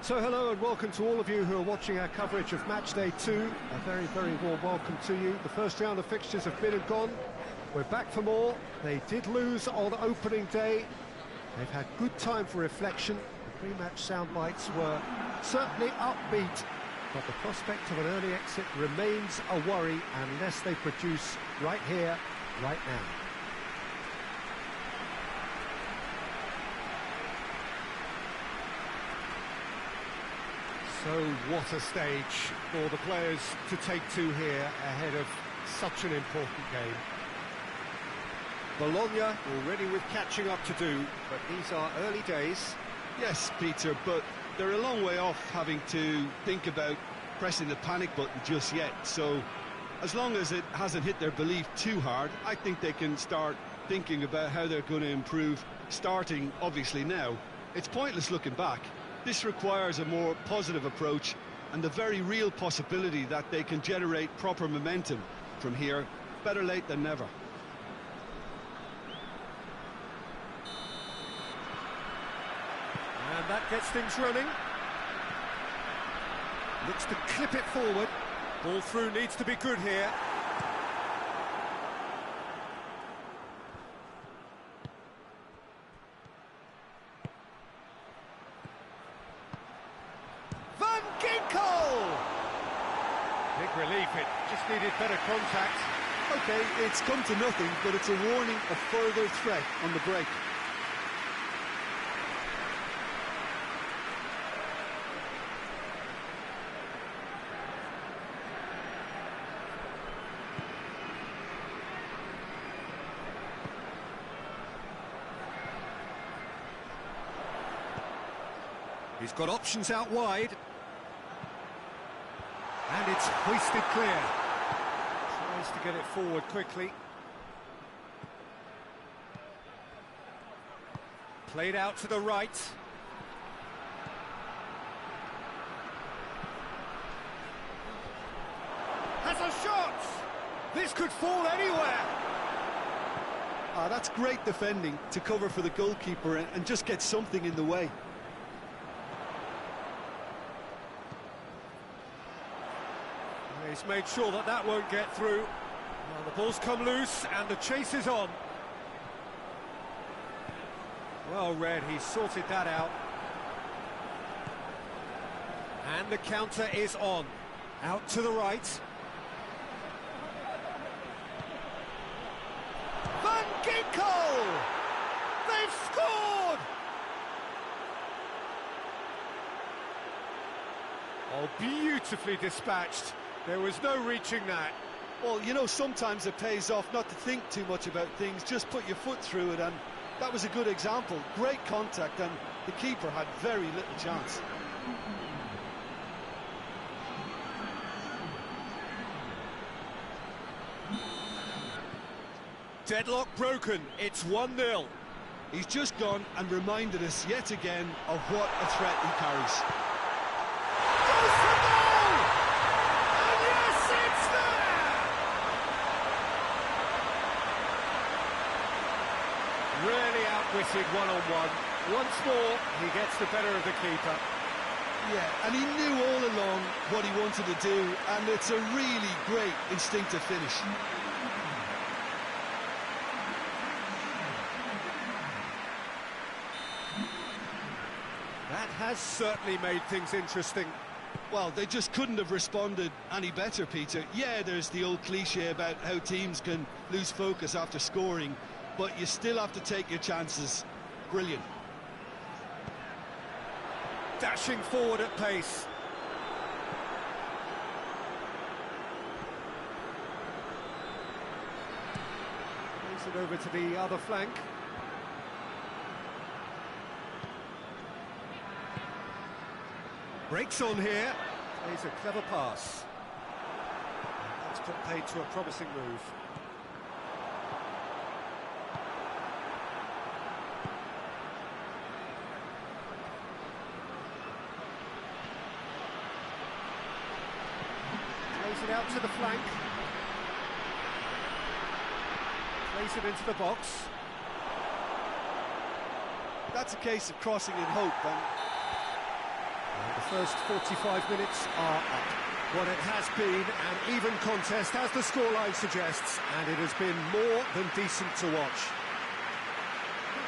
So hello and welcome to all of you who are watching our coverage of match day 2. A very, very warm welcome to you. The first round of fixtures have been and gone. We're back for more. They did lose on opening day. They've had good time for reflection. The pre-match sound bites were certainly upbeat, but the prospect of an early exit remains a worry unless they produce right here, right now. So what a stage for the players to take to here ahead of such an important game. Bologna already with catching up to do, but these are early days. Yes, Peter, but they're a long way off having to think about pressing the panic button just yet. So as long as it hasn't hit their belief too hard, I think they can start thinking about how they're going to improve, starting obviously now. It's pointless looking back. This requires a more positive approach and the very real possibility that they can generate proper momentum from here. Better late than never. And that gets things running. Looks to clip it forward. Ball through needs to be good here. Big relief, it just needed better contact. Okay, it's come to nothing, but it's a warning of further threat on the break. He's got options out wide. And it's hoisted clear. Tries to get it forward quickly. Played out to the right. Has a shot! This could fall anywhere! That's great defending to cover for the goalkeeper and just get something in the way. He's made sure that that won't get through. Well, the ball's come loose and the chase is on. Well read, he sorted that out. And the counter is on. Out to the right. Van Ginkel! They've scored! Oh, beautifully dispatched. There was no reaching that. Well, you know, sometimes it pays off not to think too much about things, just put your foot through it, and that was a good example. Great contact, and the keeper had very little chance. Deadlock broken, it's 1-0. He's just gone and reminded us yet again of what a threat he carries. Really outwitted one-on-one. Once more, he gets the better of the keeper. Yeah, and he knew all along what he wanted to do, and it's a really great instinctive finish. That has certainly made things interesting. Well, they just couldn't have responded any better, Peter. Yeah, there's the old cliche about how teams can lose focus after scoring, but you still have to take your chances. Brilliant. Dashing forward at pace. Plays it over to the other flank. Breaks on here. Plays a clever pass. That's put paid to a promising move. Plays it out to the flank. Plays it into the box. That's a case of crossing in hope, and The first 45 minutes are up. Well, it has been an even contest, as the scoreline suggests, and it has been more than decent to watch.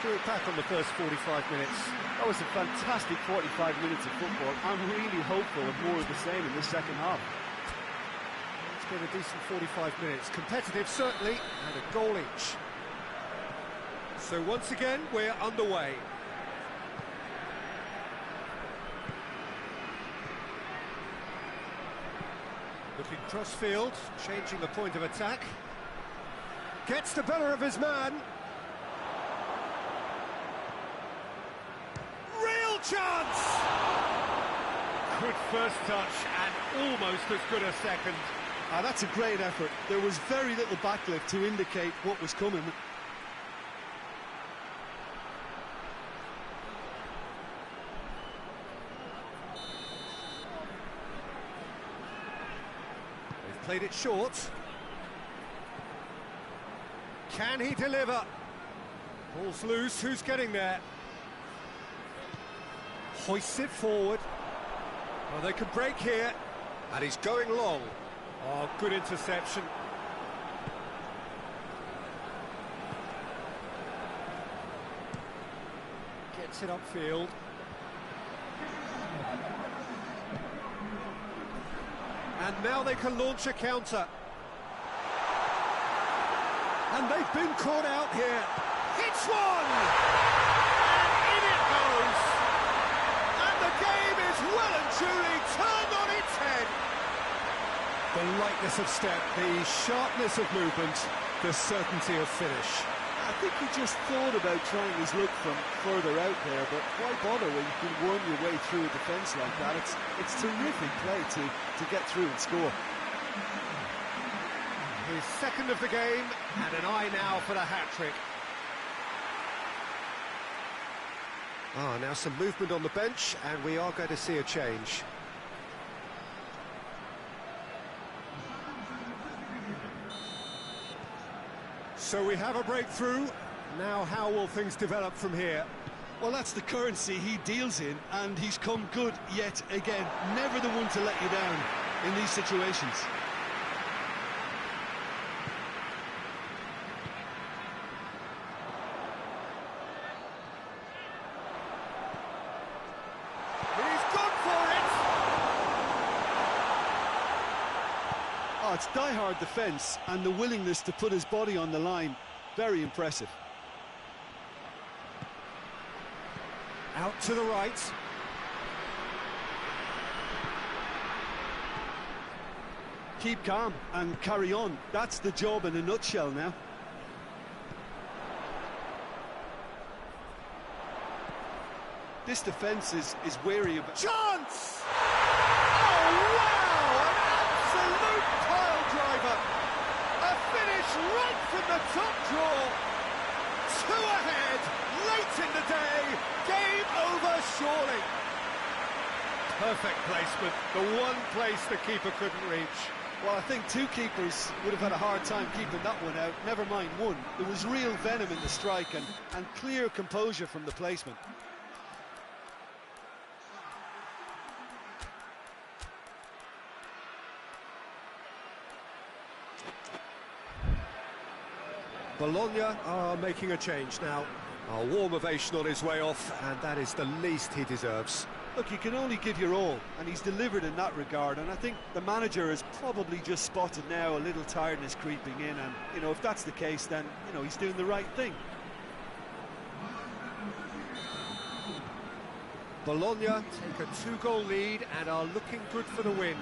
Do it back on the first 45 minutes. That was a fantastic 45 minutes of football. I'm really hopeful of more of the same in this second half. It's been a decent 45 minutes. Competitive, certainly, and a goal each. So once again, we're underway. Looking cross-field, changing the point of attack. Gets the better of his man. Real chance! Good first touch and almost as good a second. That's a great effort. There was very little backlift to indicate what was coming. Played it short. Can he deliver? Ball's loose, who's getting there? Hoists it forward. Well, they can break here. And he's going long. Oh, good interception. Gets it upfield. And now they can launch a counter. And they've been caught out here. It's one! And in it goes! And the game is well and truly turned on its head. The lightness of step, the sharpness of movement, the certainty of finish. I think he just thought about trying his luck from further out there, but why bother when you can worm your way through a defence like that? It's terrific play to get through and score. His second of the game, and an eye now for the hat-trick. Now some movement on the bench, and we are going to see a change. So we have a breakthrough. Now how will things develop from here? Well, that's the currency he deals in, and he's come good yet again. Never the one to let you down in these situations. He's gone for it! Oh, it's die-hard defence and the willingness to put his body on the line. Very impressive. Out to the right. Keep calm and carry on. That's the job in a nutshell now. This defence is wary of... Chance! Oh, wow! An absolute pile driver! A finish right from the top draw! Two ahead, late in the day, game over surely. Perfect placement, the one place the keeper couldn't reach. Well, I think two keepers would have had a hard time keeping that one out, never mind one. There was real venom in the strike and clear composure from the placement. Bologna are making a change now. A warm ovation on his way off, and that is the least he deserves. Look, you can only give your all, and he's delivered in that regard, and I think the manager has probably just spotted now a little tiredness creeping in, and, you know, if that's the case, then, you know, he's doing the right thing. Bologna take a two-goal lead and are looking good for the win.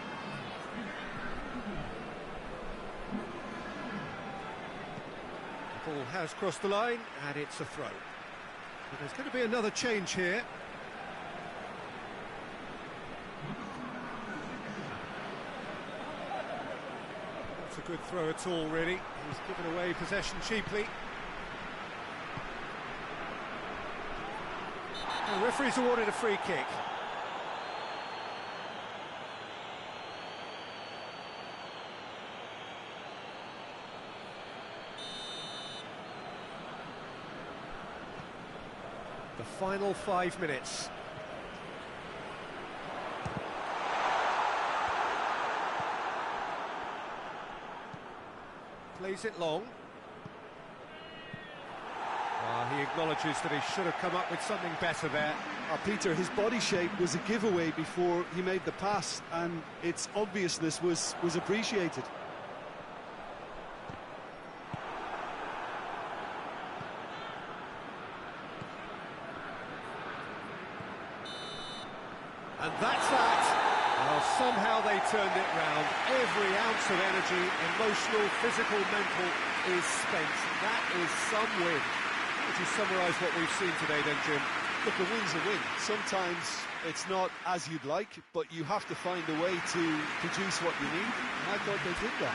The ball has crossed the line, and it's a throw. But there's going to be another change here. Not a good throw at all, really. He's given away possession cheaply. The referee's awarded a free kick. The final 5 minutes. Plays it long. He acknowledges that he should have come up with something better there. Peter, his body shape was a giveaway before he made the pass, and its obviousness was appreciated. And that's that. Well, somehow they turned it round. Every ounce of energy, emotional, physical, mental, is spent. That is some win. Would you summarise what we've seen today then, Jim? Look, a win's a win. Sometimes it's not as you'd like, but you have to find a way to produce what you need. And I thought they did that.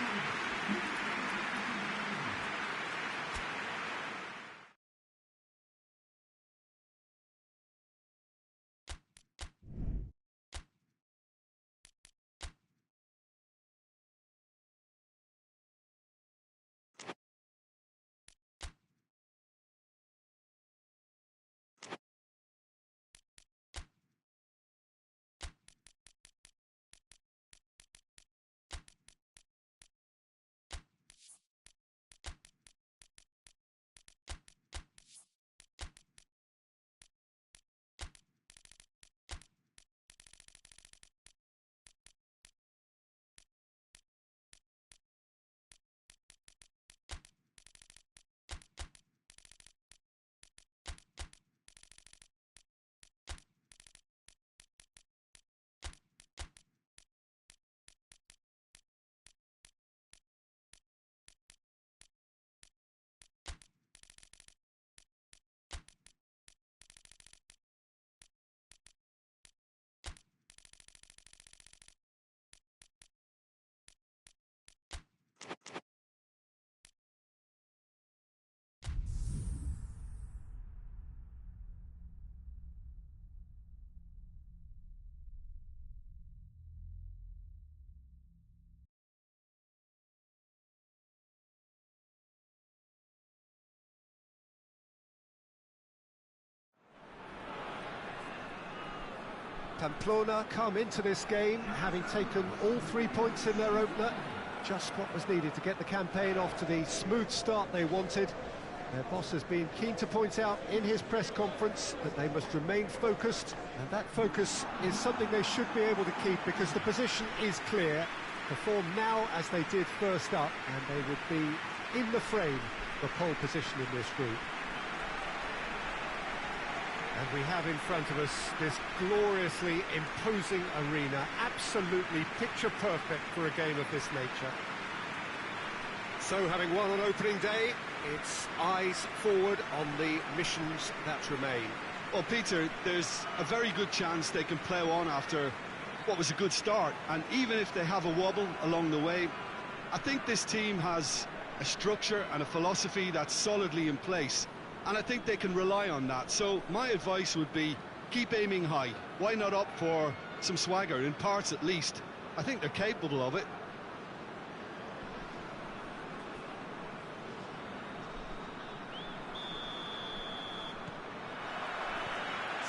Pamplona come into this game having taken all 3 points in their opener. Just what was needed to get the campaign off to the smooth start they wanted. Their boss has been keen to point out in his press conference that they must remain focused, and that focus is something they should be able to keep because the position is clear. Perform now as they did first up, and they would be in the frame for pole position in this group. And we have in front of us this gloriously imposing arena, absolutely picture perfect for a game of this nature. So, having won on opening day, it's eyes forward on the missions that remain. Well, Peter, there's a very good chance they can plough on after what was a good start, and even if they have a wobble along the way, I think this team has a structure and a philosophy that's solidly in place. And I think they can rely on that. So my advice would be, keep aiming high. Why not opt for some swagger, in parts at least? I think they're capable of it.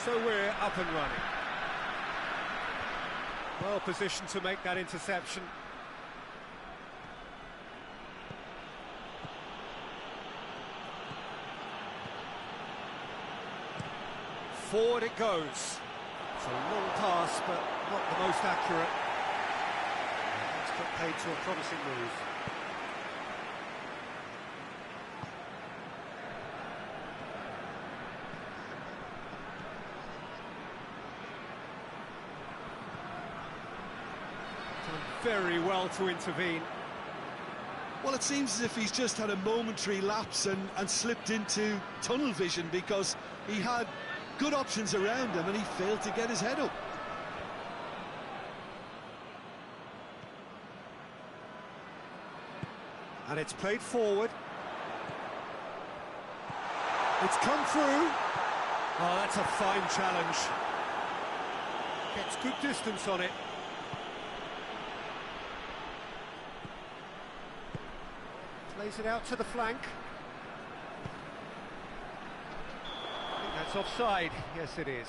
So we're up and running. Well positioned to make that interception. Forward it goes. It's a long pass, but not the most accurate. It's got paid to a promising move. Done very well to intervene. Well, it seems as if he's just had a momentary lapse and slipped into tunnel vision, because he had good options around him and he failed to get his head up. And it's played forward. It's come through. Oh, that's a fine challenge. Gets good distance on it. Plays it out to the flank. That's offside. Yes, it is.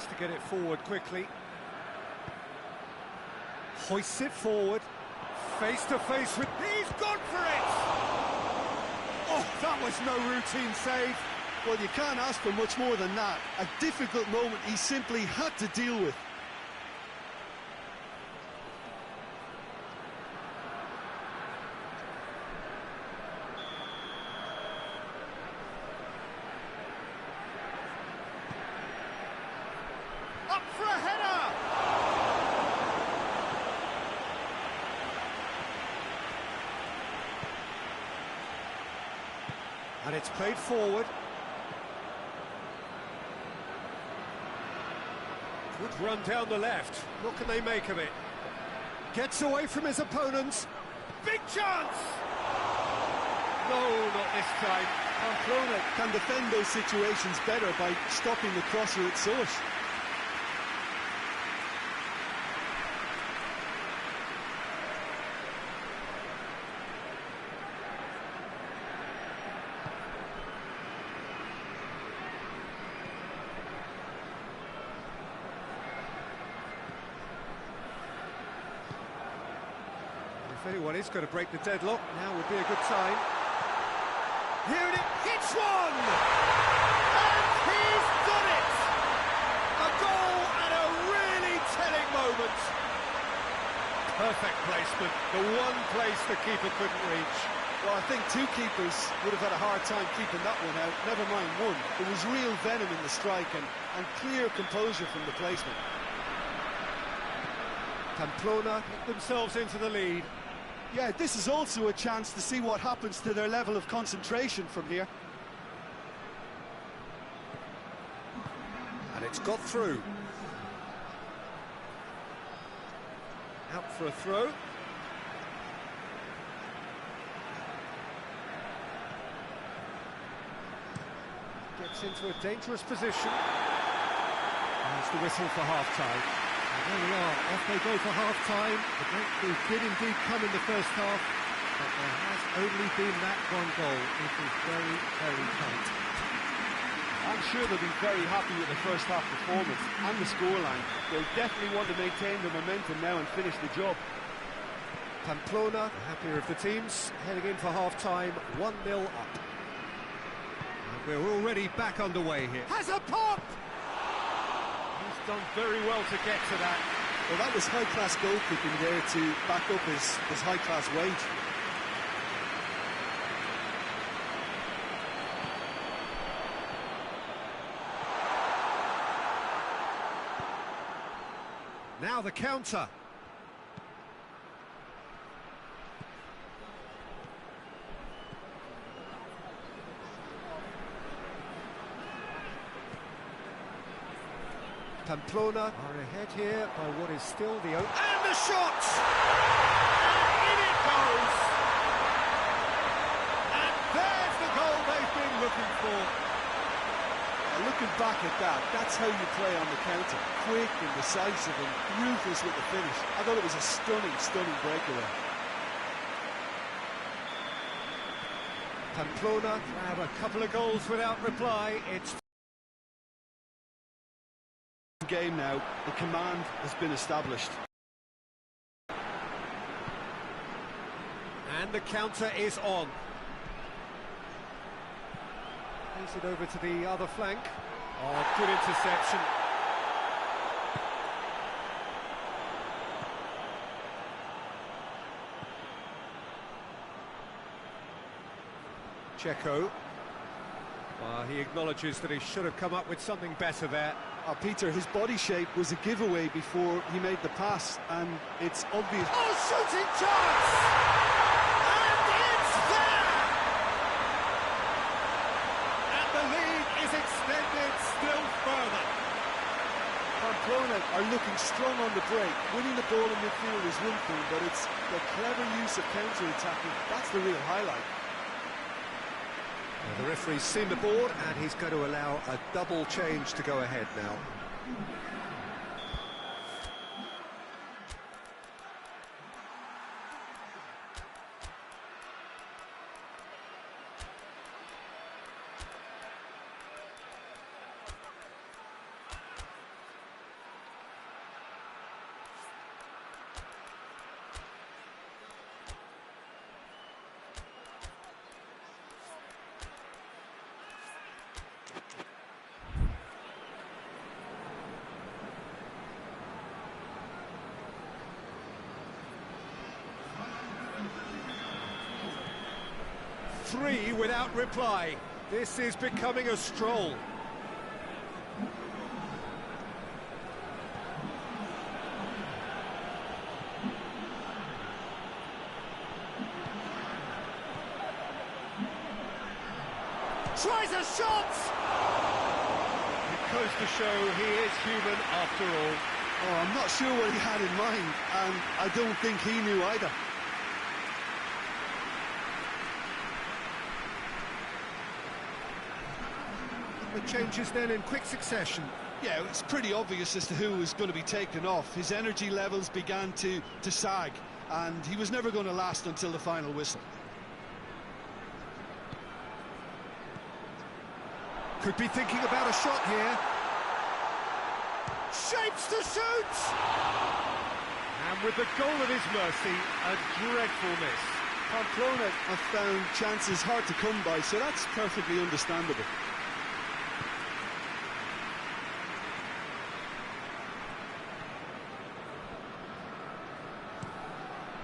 chance to get it forward quickly. Hoists it forward. Face to face with... He's gone for it! Oh, that was no routine save. Well, you can't ask for much more than that. A difficult moment he simply had to deal with. Up for a header! And it's played forward. Good run down the left. What can they make of it? Gets away from his opponents. Big chance! No, not this time. Pamplona can defend those situations better by stopping the crosser at source. If anyone is going to break the deadlock, now would be a good time. Here it is, hits one! And he's done it! A goal at a really telling moment. Perfect placement, the one place the keeper couldn't reach. Well, I think two keepers would have had a hard time keeping that one out, never mind one. There was real venom in the strike and clear composure from the placement. Pamplona put themselves into the lead. Yeah, this is also a chance to see what happens to their level of concentration from here. And it's got through. Out for a throw. Gets into a dangerous position. There's the whistle for half-time. There we are, off they go for half-time. The breakthrough did indeed come in the first half, but there has only been that one goal. It was very, very tight. I'm sure they'll be very happy with the first half performance and the scoreline. They'll definitely want to maintain the momentum now and finish the job. Pamplona, the happier of the teams, heading in for half-time, 1-0 up. And we're already back underway here. Has a pop! Done very well to get to that. Well, that was high-class goalkeeping there to back up his high-class wage. Now the counter. Pamplona are ahead here by what is still the open. And the shot! And in it goes! And there's the goal they've been looking for. Looking back at that, that's how you play on the counter. Quick and decisive and ruthless with the finish. I thought it was a stunning, stunning breakaway. Pamplona have a couple of goals without reply. It's game now, the command has been established. And the counter is on. Plays it over to the other flank. Oh, good interception. Checo. Well, he acknowledges that he should have come up with something better there. Peter, his body shape was a giveaway before he made the pass, and it's obvious. Oh, shooting chance! And it's there! And the lead is extended still further. Pamplona are looking strong on the break. Winning the ball in midfield is one thing, but it's the clever use of counter-attacking. That's the real highlight. The referee's seen the board, and he's going to allow a double change to go ahead now. 3 without reply. This is becoming a stroll. Tries a shot! It goes to show he is human after all. Oh, I'm not sure what he had in mind, and I don't think he knew either. The changes then in quick succession. Yeah, it's pretty obvious as to who was going to be taken off. His energy levels began to sag, and he was never going to last until the final whistle. Could be thinking about a shot here. Shapes to shoot! And with the goal at his mercy, a dreadful miss. Pamplona have found chances hard to come by, so that's perfectly understandable.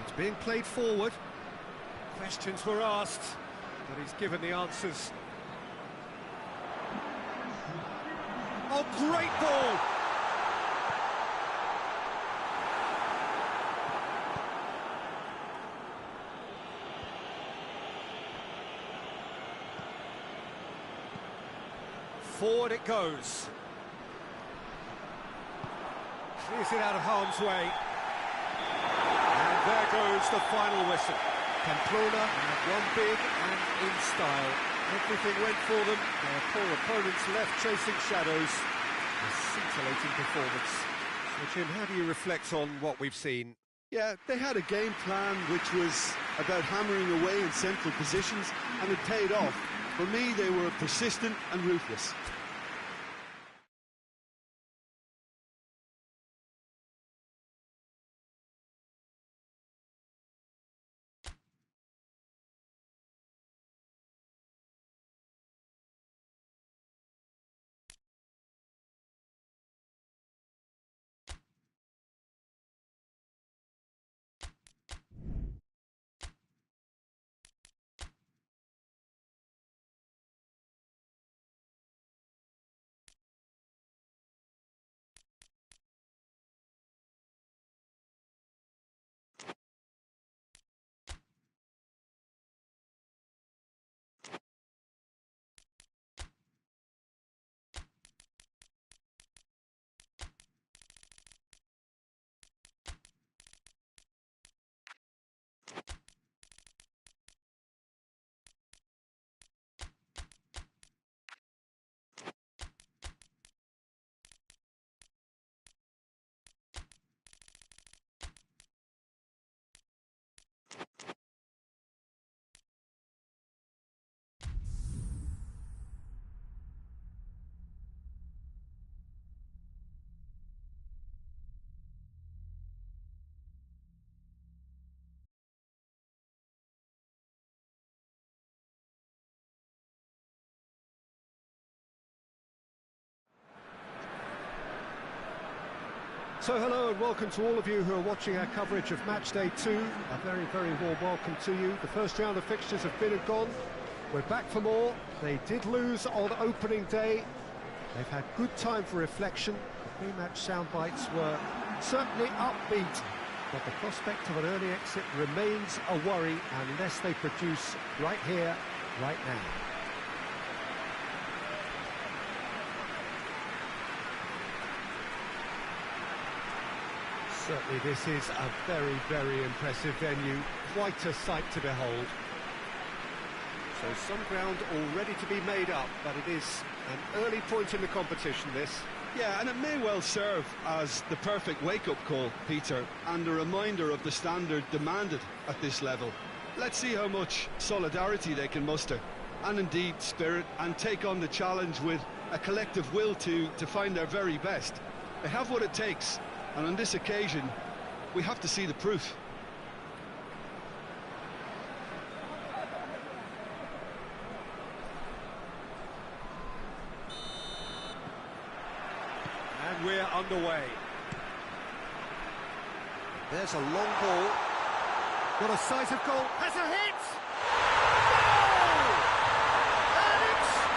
It's being played forward. Questions were asked, but he's given the answers. Oh, great ball! Forward it goes. Clears it out of harm's way. And there goes the final whistle. Pamplona had one big and in style. Everything went for them. Their poor opponents left chasing shadows. A scintillating performance. So, Jim, how do you reflect on what we've seen? Yeah, they had a game plan which was about hammering away in central positions, and it paid off. For me, they were persistent and ruthless. So hello and welcome to all of you who are watching our coverage of match day 2. A very, very warm welcome to you. The first round of fixtures have been and gone. We're back for more. They did lose on opening day. They've had good time for reflection. The pre-match sound bites were certainly upbeat, but the prospect of an early exit remains a worry unless they produce right here, right now. Certainly this is a very, very impressive venue, quite a sight to behold. So some ground already to be made up, but it is an early point in the competition, this. Yeah, and it may well serve as the perfect wake-up call, Peter, and a reminder of the standard demanded at this level. Let's see how much solidarity they can muster, and indeed spirit, and take on the challenge with a collective will to find their very best. They have what it takes. And on this occasion, we have to see the proof. And we're underway. There's a long ball. What a sight of goal. Has a hit! Goal!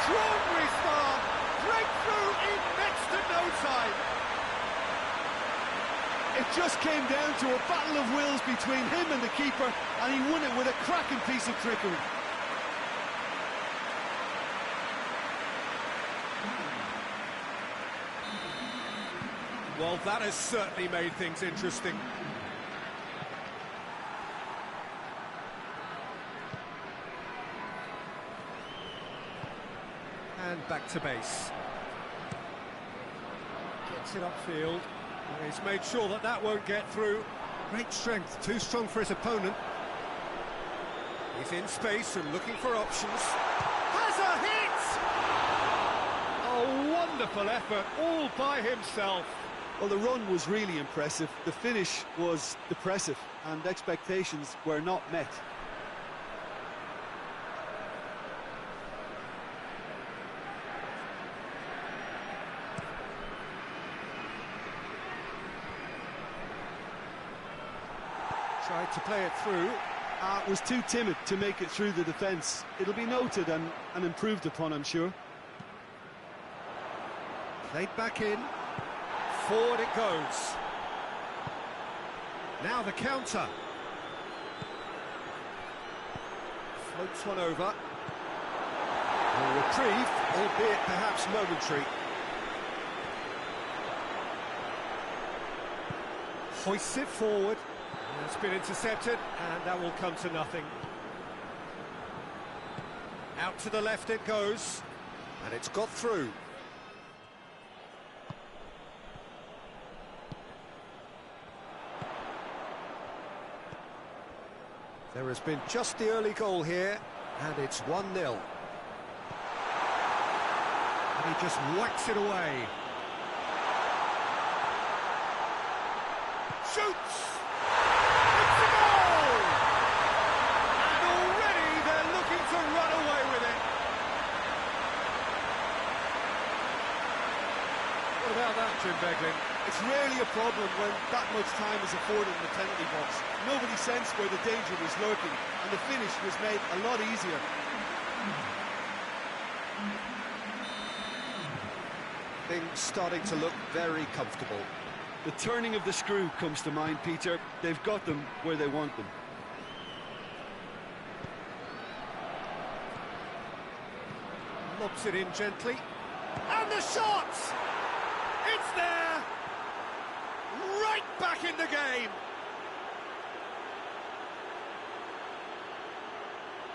Extraordinary start! Breakthrough in next to no time! It just came down to a battle of wills between him and the keeper, and he won it with a cracking piece of trickery. Well, that has certainly made things interesting. And back to base. Gets it upfield. He's made sure that that won't get through. Great strength, too strong for his opponent. He's in space and looking for options. Has a hit! A wonderful effort, all by himself. Well, the run was really impressive. The finish was depressive, and expectations were not met. Tried to play it through. Was too timid to make it through the defence. It'll be noted and improved upon, I'm sure. Played back in. Forward it goes. Now the counter. Floats one over. A reprieve, albeit perhaps momentary. Hoists it forward. It's been intercepted, and that will come to nothing. Out to the left it goes, and it's got through. There has been just the early goal here, and it's 1-0. And he just whacks it away. Shoots! It's a goal! And already they're looking to run away with it. What about that, Jim Beglin? It's rarely a problem when that much time is afforded in the penalty box. Nobody sensed where the danger was lurking, and the finish was made a lot easier. Things starting to look very comfortable. The turning of the screw comes to mind, Peter. They've got them where they want them. Lobs it in gently. And the shot! It's there! Right back in the game!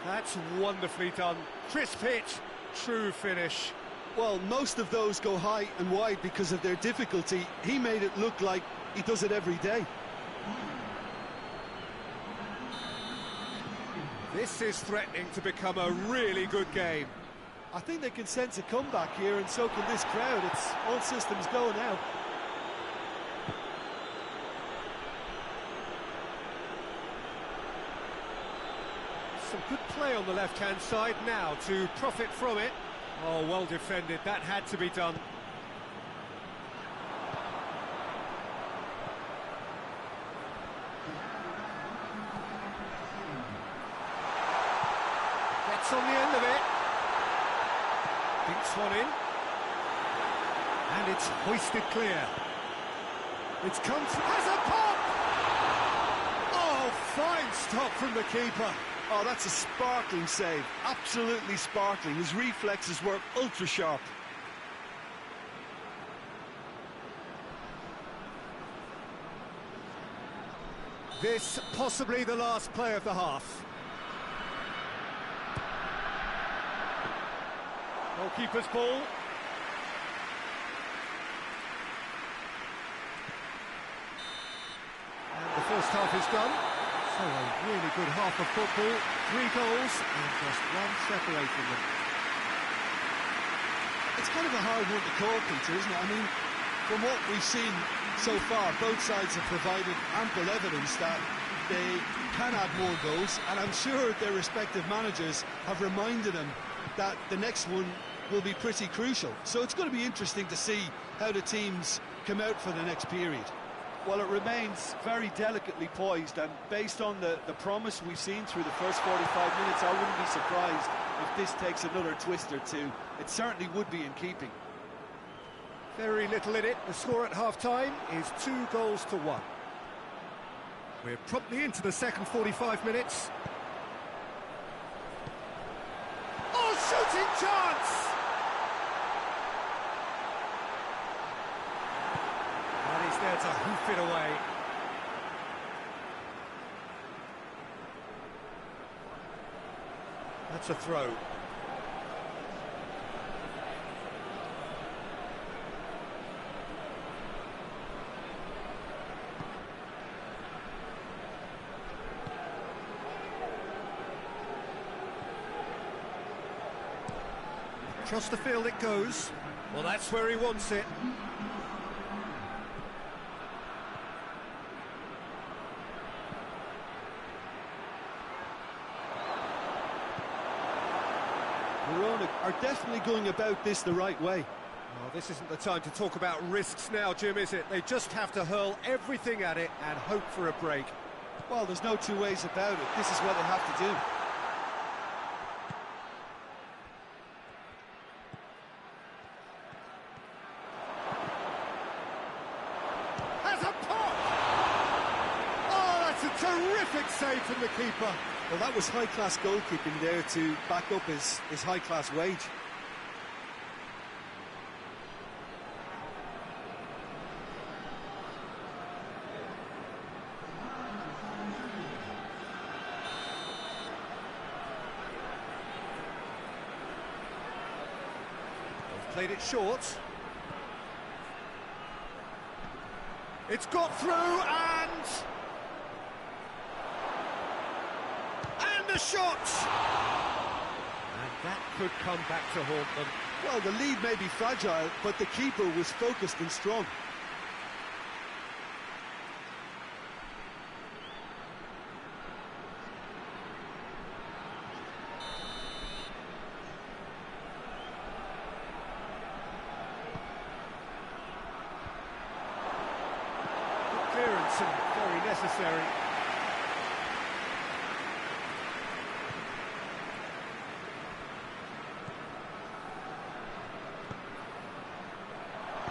That's wonderfully done. Crisp hit, true finish. Well, most of those go high and wide because of their difficulty. He made it look like he does it every day. This is threatening to become a really good game. I think they can sense a comeback here, and so can this crowd. It's all systems go now. Some good play on the left-hand side now to profit from it. Oh, well defended. That had to be done. Gets on the end of it. Dinks one in. And it's hoisted clear. It's come through. Has a pop! Oh, fine stop from the keeper. Oh, that's a sparkling save. Absolutely sparkling. His reflexes were ultra-sharp. This possibly the last play of the half. Goalkeeper's ball. And the first half is done. So a really good half of football. 3 goals and just one separating them. It's kind of a hard one to call, Peter, isn't it? I mean, from what we've seen so far, both sides have provided ample evidence that they can add more goals, and I'm sure their respective managers have reminded them that the next one will be pretty crucial. So it's going to be interesting to see how the teams come out for the next period. Well, it remains very delicately poised, and based on the promise we've seen through the first 45 minutes, I wouldn't be surprised if this takes another twist or two. It certainly would be in keeping. Very little in it. The score at half-time is 2-1. We're promptly into the second 45 minutes. Oh, shooting chance! And he's there to hoof it away. That's a throw. Across the field it goes. Well, that's where he wants it. Verona are definitely going about this the right way. Oh, this isn't the time to talk about risks now, Jim, is it? They just have to hurl everything at it and hope for a break. Well, there's no two ways about it. This is what they have to do. Terrific save from the keeper. Well, that was high-class goalkeeping there to back up his high-class wage. They've played it short. It's got through and the shot! And that could come back to haunt them. Well, the lead may be fragile, but the keeper was focused and strong. Good clearance and very necessary.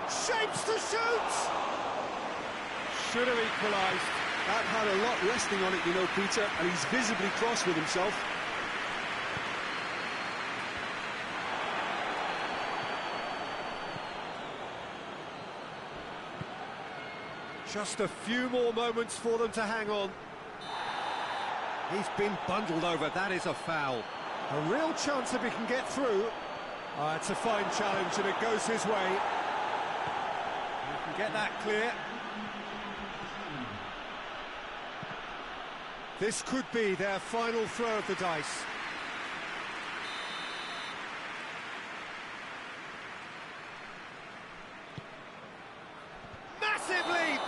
Shapes to shoot! Should have equalised. That had a lot resting on it, you know, Peter, and he's visibly cross with himself. Just a few more moments for them to hang on. He's been bundled over, that is a foul. A real chance if he can get through. It's a fine challenge and it goes his way. Get that clear. This could be their final throw of the dice. Massive leap!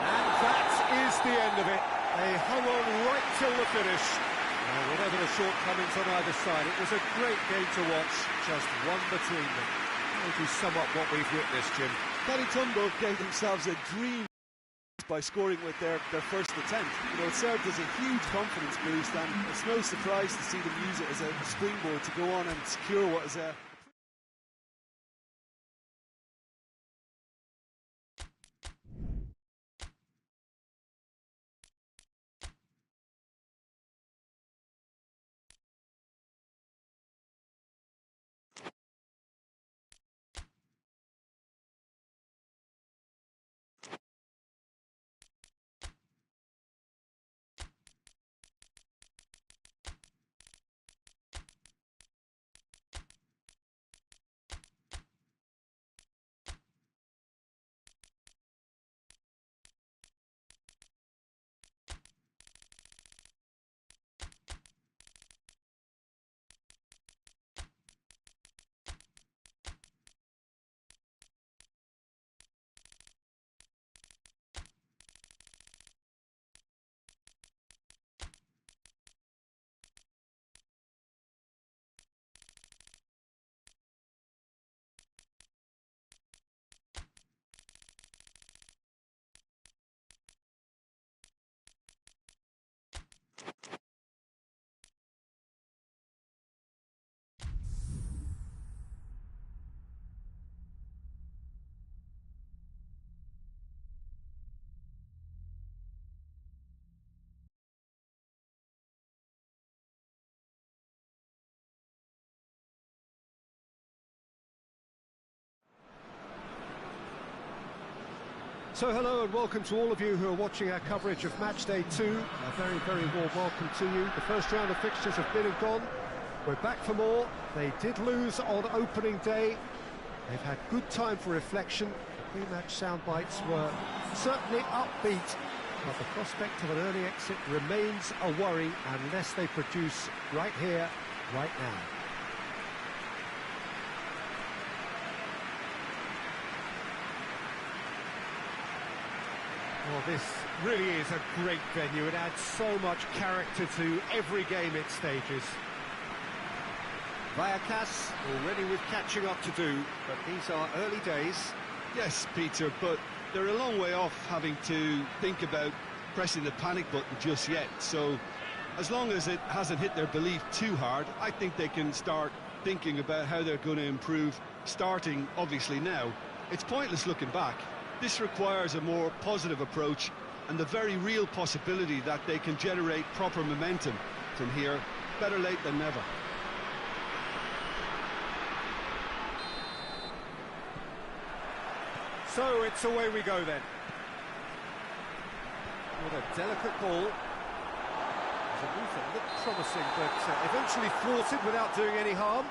And that is the end of it. They hung on right till the finish. Whatever the shortcomings on either side, it was a great game to watch, just one between them. Maybe sum up what we've witnessed, Jim. Caritumbo gave themselves a dream by scoring with their first attempt. You know, it served as a huge confidence boost, and it's no surprise to see them use it as a springboard to go on and secure what is a So hello and welcome to all of you who are watching our coverage of match day 2. A very, very warm welcome to you. The first round of fixtures have been and gone. We're back for more. They did lose on opening day. They've had good time for reflection. The pre-match sound bites were certainly upbeat, but the prospect of an early exit remains a worry unless they produce right here, right now. Well, this really is a great venue. It adds so much character to every game it stages. Vallecano already with catching up to do, but these are early days. Yes, Peter, but they're a long way off having to think about pressing the panic button just yet. So, as long as it hasn't hit their belief too hard, I think they can start thinking about how they're going to improve, starting, obviously, now. It's pointless looking back. This requires a more positive approach and the very real possibility that they can generate proper momentum from here. Better late than never. So it's away we go then. With a delicate ball. It's a move that looked promising, but eventually thwarted without doing any harm.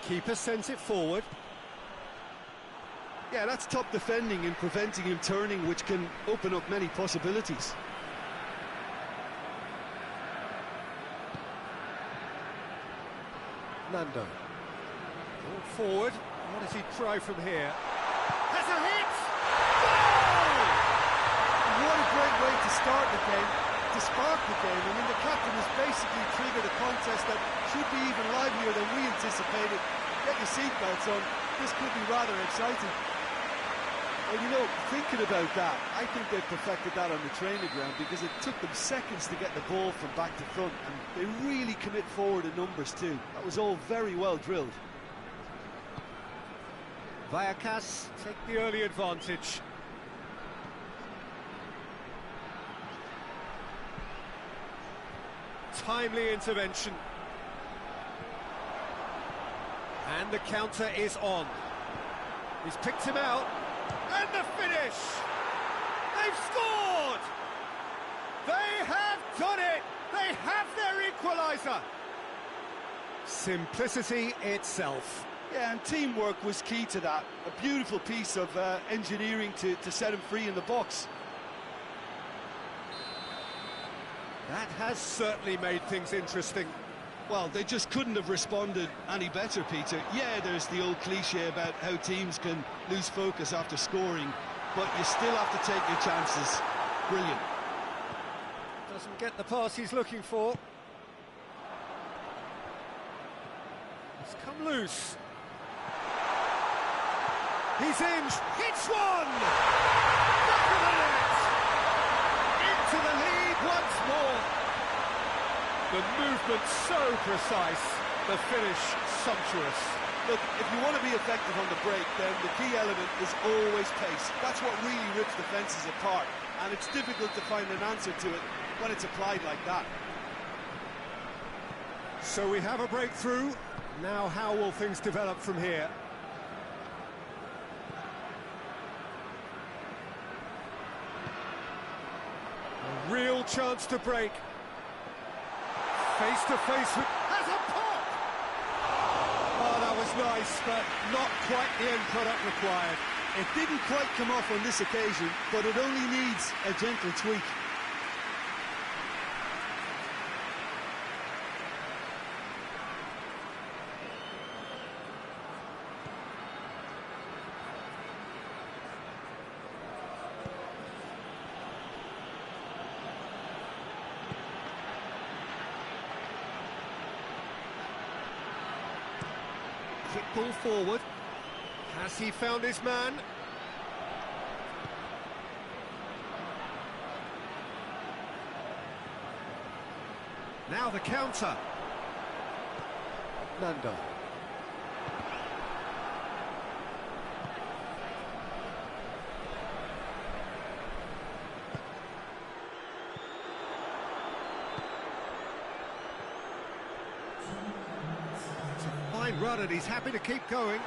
Keeper sends it forward. Yeah, that's top defending and preventing him turning, which can open up many possibilities. Nando. Ball forward. What does he try from here? Has a hit! Goal! What a great way to start the game, to spark the game. I mean, the captain has basically triggered a contest that should be even livelier than we anticipated. Get your seatbelts on. This could be rather exciting. Well, you know, thinking about that, I think they perfected that on the training ground because it took them seconds to get the ball from back to front, and they really commit forward in numbers too. That was all very well drilled. Vallecano take the early advantage. Timely intervention. And the counter is on. He's picked him out. And the finish! They've scored! They have done it! They have their equaliser! Simplicity itself. Yeah, and teamwork was key to that. A beautiful piece of engineering to set him free in the box. That has certainly made things interesting. Well, they just couldn't have responded any better, Peter. Yeah, there's the old cliche about how teams can lose focus after scoring, but you still have to take your chances. Brilliant. Doesn't get the pass he's looking for. It's come loose. He's in, hits one! Back of the net! Into the lead once more. The movement so precise, the finish sumptuous. Look, if you want to be effective on the break, then the key element is always pace. That's what really rips defences apart, and it's difficult to find an answer to it when it's applied like that. So we have a breakthrough. Now how will things develop from here? A real chance to break. Face to face with... has a pop! Oh, that was nice, but not quite the end product required. It didn't quite come off on this occasion, but it only needs a gentle tweak. Quick ball forward. Has he found his man? Now the counter. Nando. run and he's happy to keep going.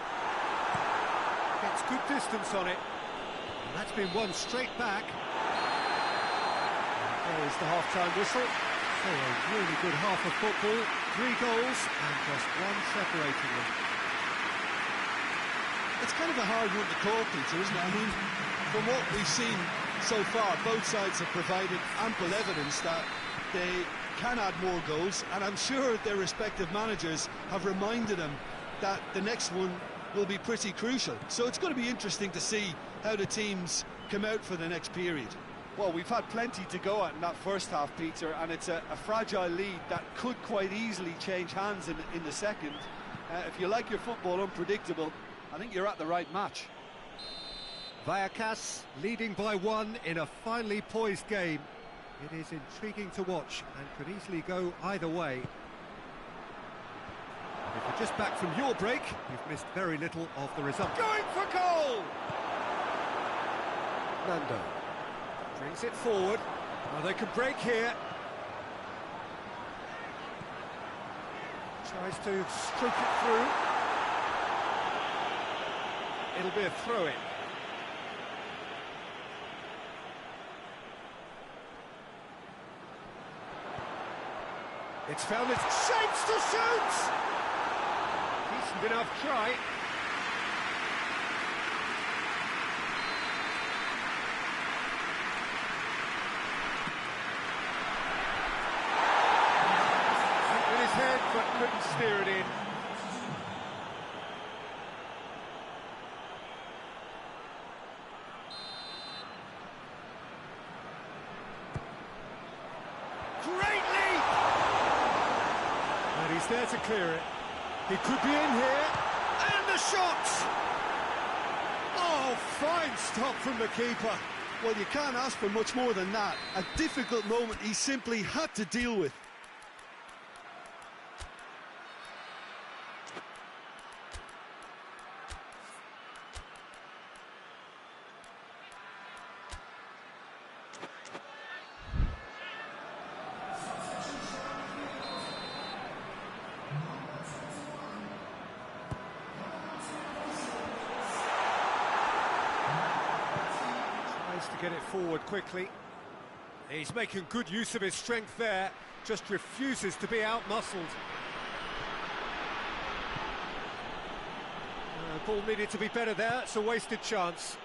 Gets good distance on it. And that's been won straight back. And there's the half-time whistle. So a really good half of football. 3 goals and just one separating them. It's kind of a hard one to call, Peter, isn't it? I mean, from what we've seen so far, both sides have provided ample evidence that they can add more goals, and I'm sure their respective managers have reminded them that the next one will be pretty crucial. So it's going to be interesting to see how the teams come out for the next period. Well, we've had plenty to go at in that first half, Peter, and it's a fragile lead that could quite easily change hands in the second. If you like your football unpredictable, I think you're at the right match. Vallecas leading by 1 in a finely poised game. It is intriguing to watch and could easily go either way. And if you're just back from your break, you've missed very little of the result. Going for goal! Nando brings it forward. Now they can break here. Tries to stroke it through. It'll be a throw-in. It's found its shapes to shoot! Decent enough try. With his head, but couldn't steer it in. He's there to clear it. He could be in here. And the shot! Oh, fine stop from the keeper. Well, you can't ask for much more than that. A difficult moment he simply had to deal with. To get it forward quickly. He's making good use of his strength there, just refuses to be out-muscled. Ball needed to be better there, it's a wasted chance.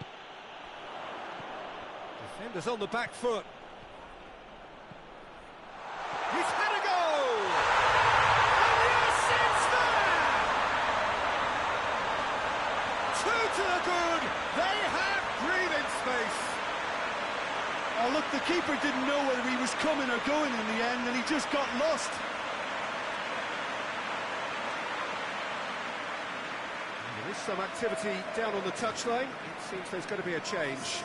Defenders on the back foot. He's had a goal! And yes, it's there! 2 to the good, they have breathing space. Oh, look, the keeper didn't know whether he was coming or going in the end, and he just got lost. There is some activity down on the touchline. It seems there's going to be a change.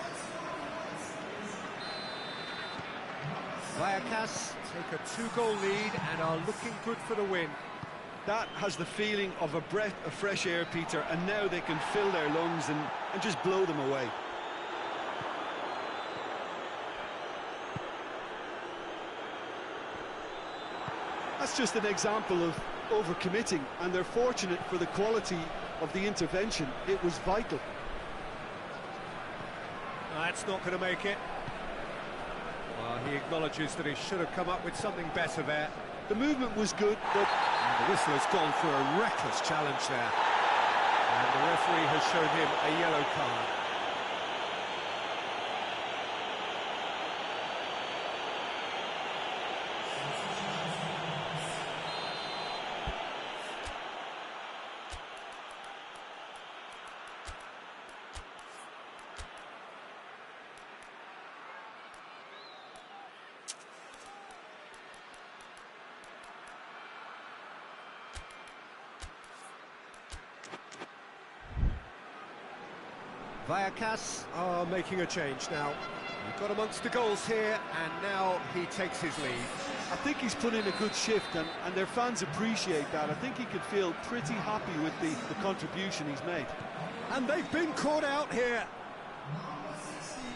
Vallecas take a 2-goal lead and are looking good for the win. That has the feeling of a breath of fresh air, Peter, and now they can fill their lungs and just blow them away. That's just an example of overcommitting, and they're fortunate for the quality of the intervention. It was vital. That's not going to make it. Well, he acknowledges that he should have come up with something better there. The movement was good, but... And the whistle has gone for a reckless challenge there. And the referee has shown him a yellow card. Vallecas are making a change now. We've got amongst the goals here, and now he takes his lead. I think he's put in a good shift, and their fans appreciate that. I think he could feel pretty happy with the contribution he's made. And they've been caught out here.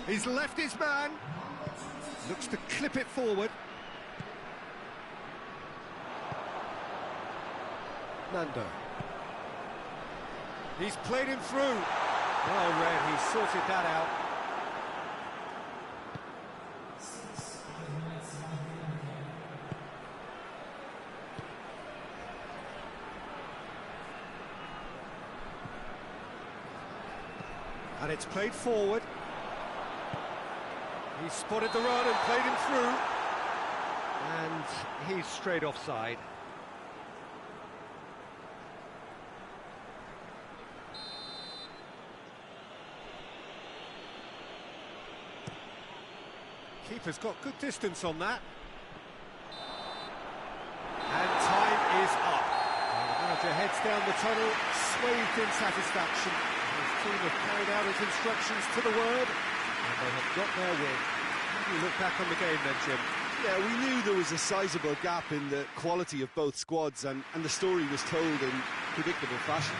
He's left his man. Looks to clip it forward. Nando. He's played him through. Well read, he's sorted that out. And it's played forward. He spotted the run and played him through. And he's straight offside. Keeper's got good distance on that. And time is up. The manager heads down the tunnel, swathed in satisfaction. His team have carried out his instructions to the word, and they have got their win. How do you look back on the game then, Jim? Yeah, we knew there was a sizable gap in the quality of both squads, and the story was told in predictable fashion.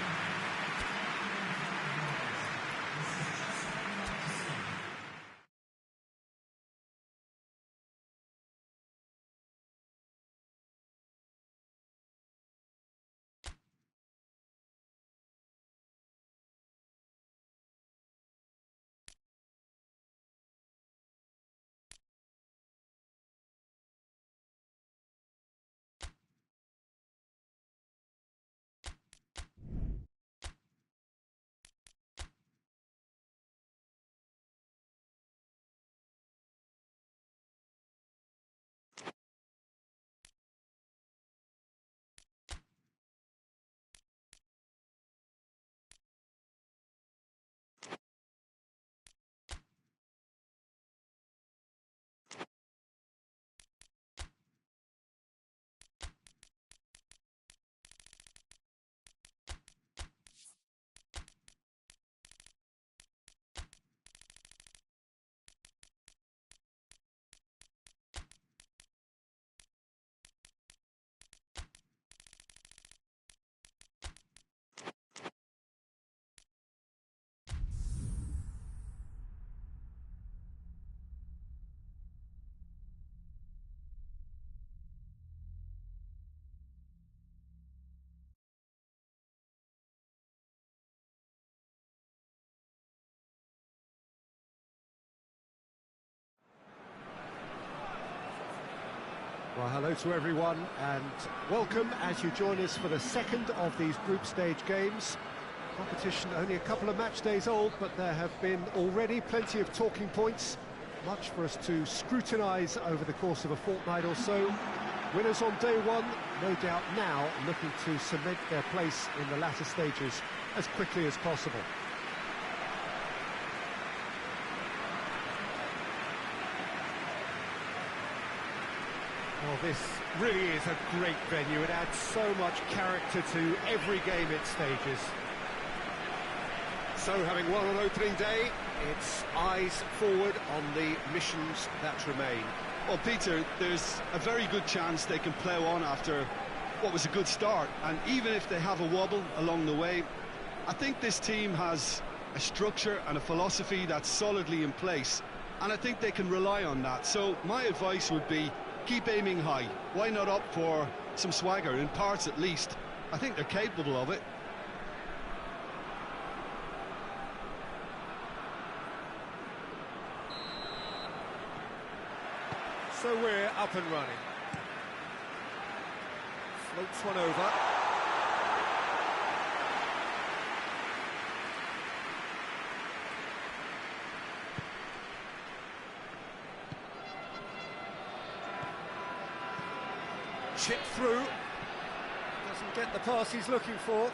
Well, hello to everyone and welcome as you join us for the second of these group stage games. Competition only a couple of match days old, but there have been already plenty of talking points, much for us to scrutinise over the course of a fortnight or so. Winners on day one, no doubt now looking to cement their place in the latter stages as quickly as possible. Well, this really is a great venue. It adds so much character to every game it stages. So, having won on opening day, it's eyes forward on the missions that remain. Well, Peter, there's a very good chance they can plough on after what was a good start. And even if they have a wobble along the way, I think this team has a structure and a philosophy that's solidly in place. And I think they can rely on that. So my advice would be, keep aiming high. Why not opt for some swagger, in parts at least? I think they're capable of it. So we're up and running. Floats one over. Chip through. Doesn't get the pass he's looking for.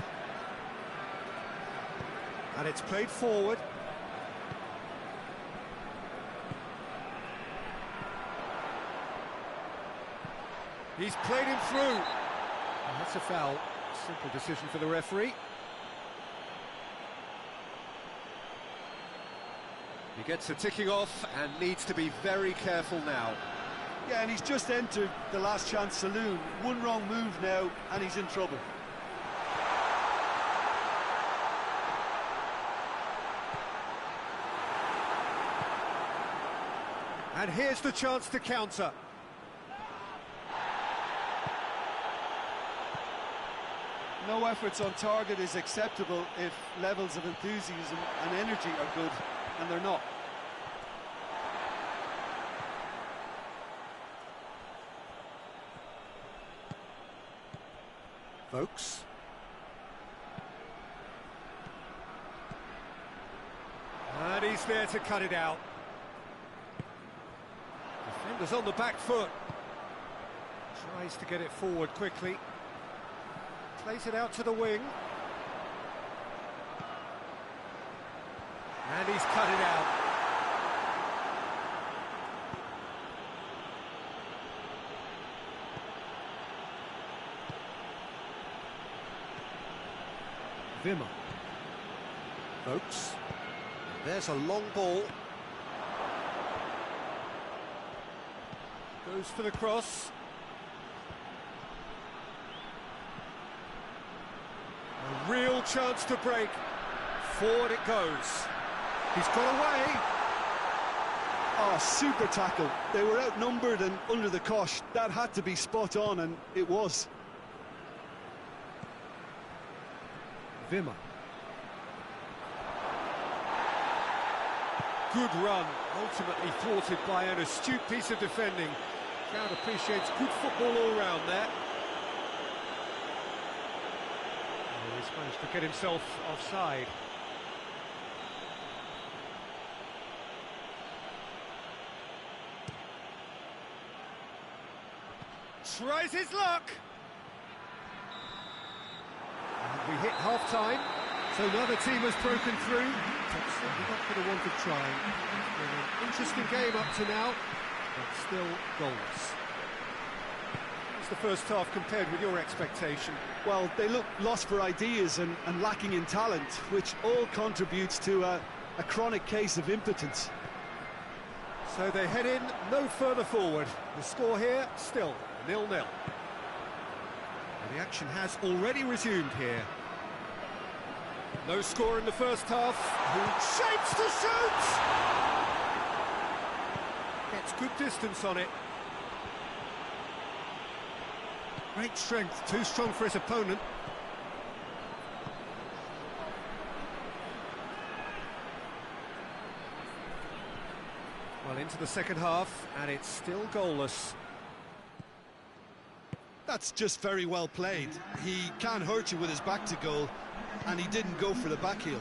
And it's played forward. He's played him through. And that's a foul. Simple decision for the referee. He gets a ticking off and needs to be very careful now. Yeah, and he's just entered the last chance saloon. One wrong move now, and he's in trouble. And here's the chance to counter. No efforts on target is acceptable if levels of enthusiasm and energy are good, and they're not. Folks. And he's there to cut it out. Defender's on the back foot. Tries to get it forward quickly. Plays it out to the wing. And he's cut it out. Wimmer. Folks. There's a long ball. Goes for the cross. A real chance to break. Forward it goes. He's got away. Oh, super tackle. They were outnumbered and under the cosh. That had to be spot on, and it was. Wimmer. Good run, ultimately thwarted by an astute piece of defending. Crowd appreciates good football all round there. Oh, he's managed to get himself offside. Tries his luck. And we hit half-time, so another team has broken through. But certainly not going to want to try. It's been an interesting game up to now, but still goalless. How's the first half compared with your expectation? Well, they look lost for ideas and lacking in talent, which all contributes to a chronic case of impotence. So they head in no further forward. The score here, still 0-0. And the action has already resumed here. No score in the first half. Shapes to shoot! Gets good distance on it. Great strength, too strong for his opponent. Well, into the second half, and it's still goalless. That's just very well played. He can hurt you with his back to goal, and he didn't go for the back heel.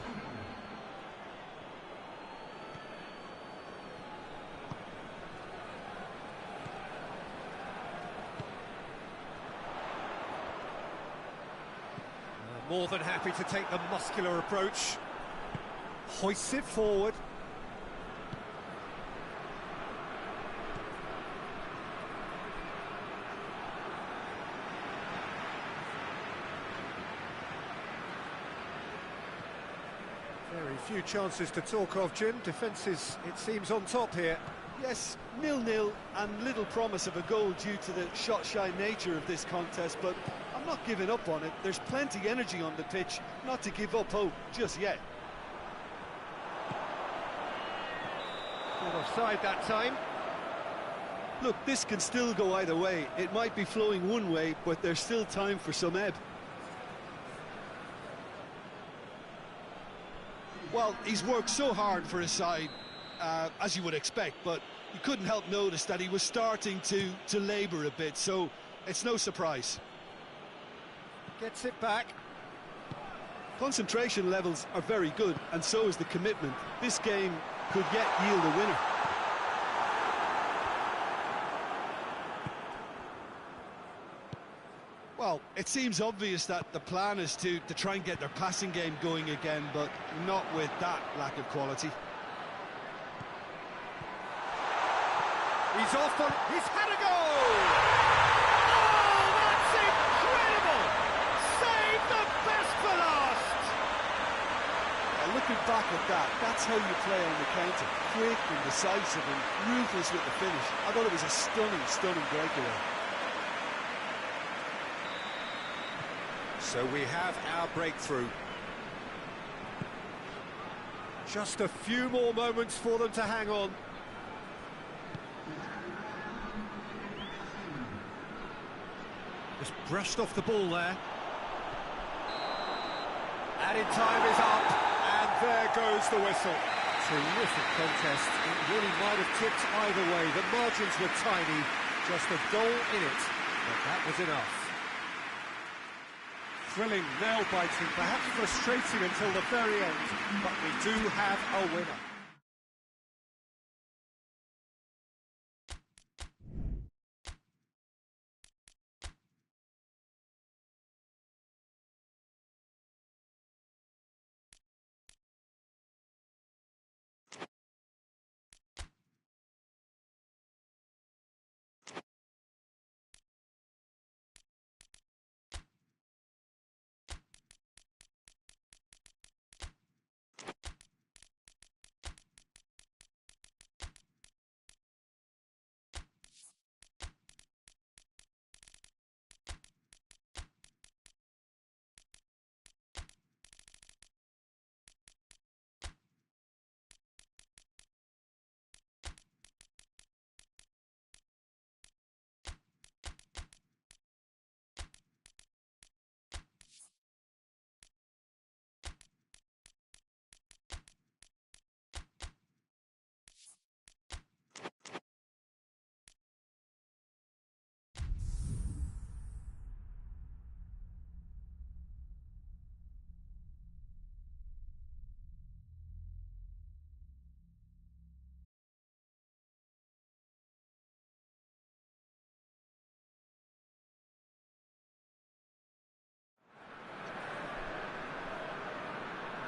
More than happy to take the muscular approach. Hoists it forward. Very few chances to talk of, Jim. Defence is, it seems, on top here. Yes, 0-0 and little promise of a goal due to the shot-shy nature of this contest, but I'm not giving up on it. There's plenty energy on the pitch, not to give up hope just yet. Not offside that time. Look, this can still go either way. It might be flowing one way, but there's still time for some ebb. Well, he's worked so hard for his side, as you would expect, but you couldn't help notice that he was starting to labour a bit, so it's no surprise. Gets it back. Concentration levels are very good, and so is the commitment. This game could yet yield a winner. Well, it seems obvious that the plan is to try and get their passing game going again, but not with that lack of quality. He's off on... He's had a goal! Oh, that's incredible! Save the best for last! Looking back at that, that's how you play on the counter. Quick and decisive and ruthless with the finish. I thought it was a stunning, stunning breakaway. So we have our breakthrough. Just a few more moments for them to hang on. Just brushed off the ball there. Added time is up, and there goes the whistle. Terrific contest. It really might have tipped either way. The margins were tiny, just a goal in it, but that was enough. Thrilling, nail-biting, perhaps frustrating until the very end, but we do have a winner.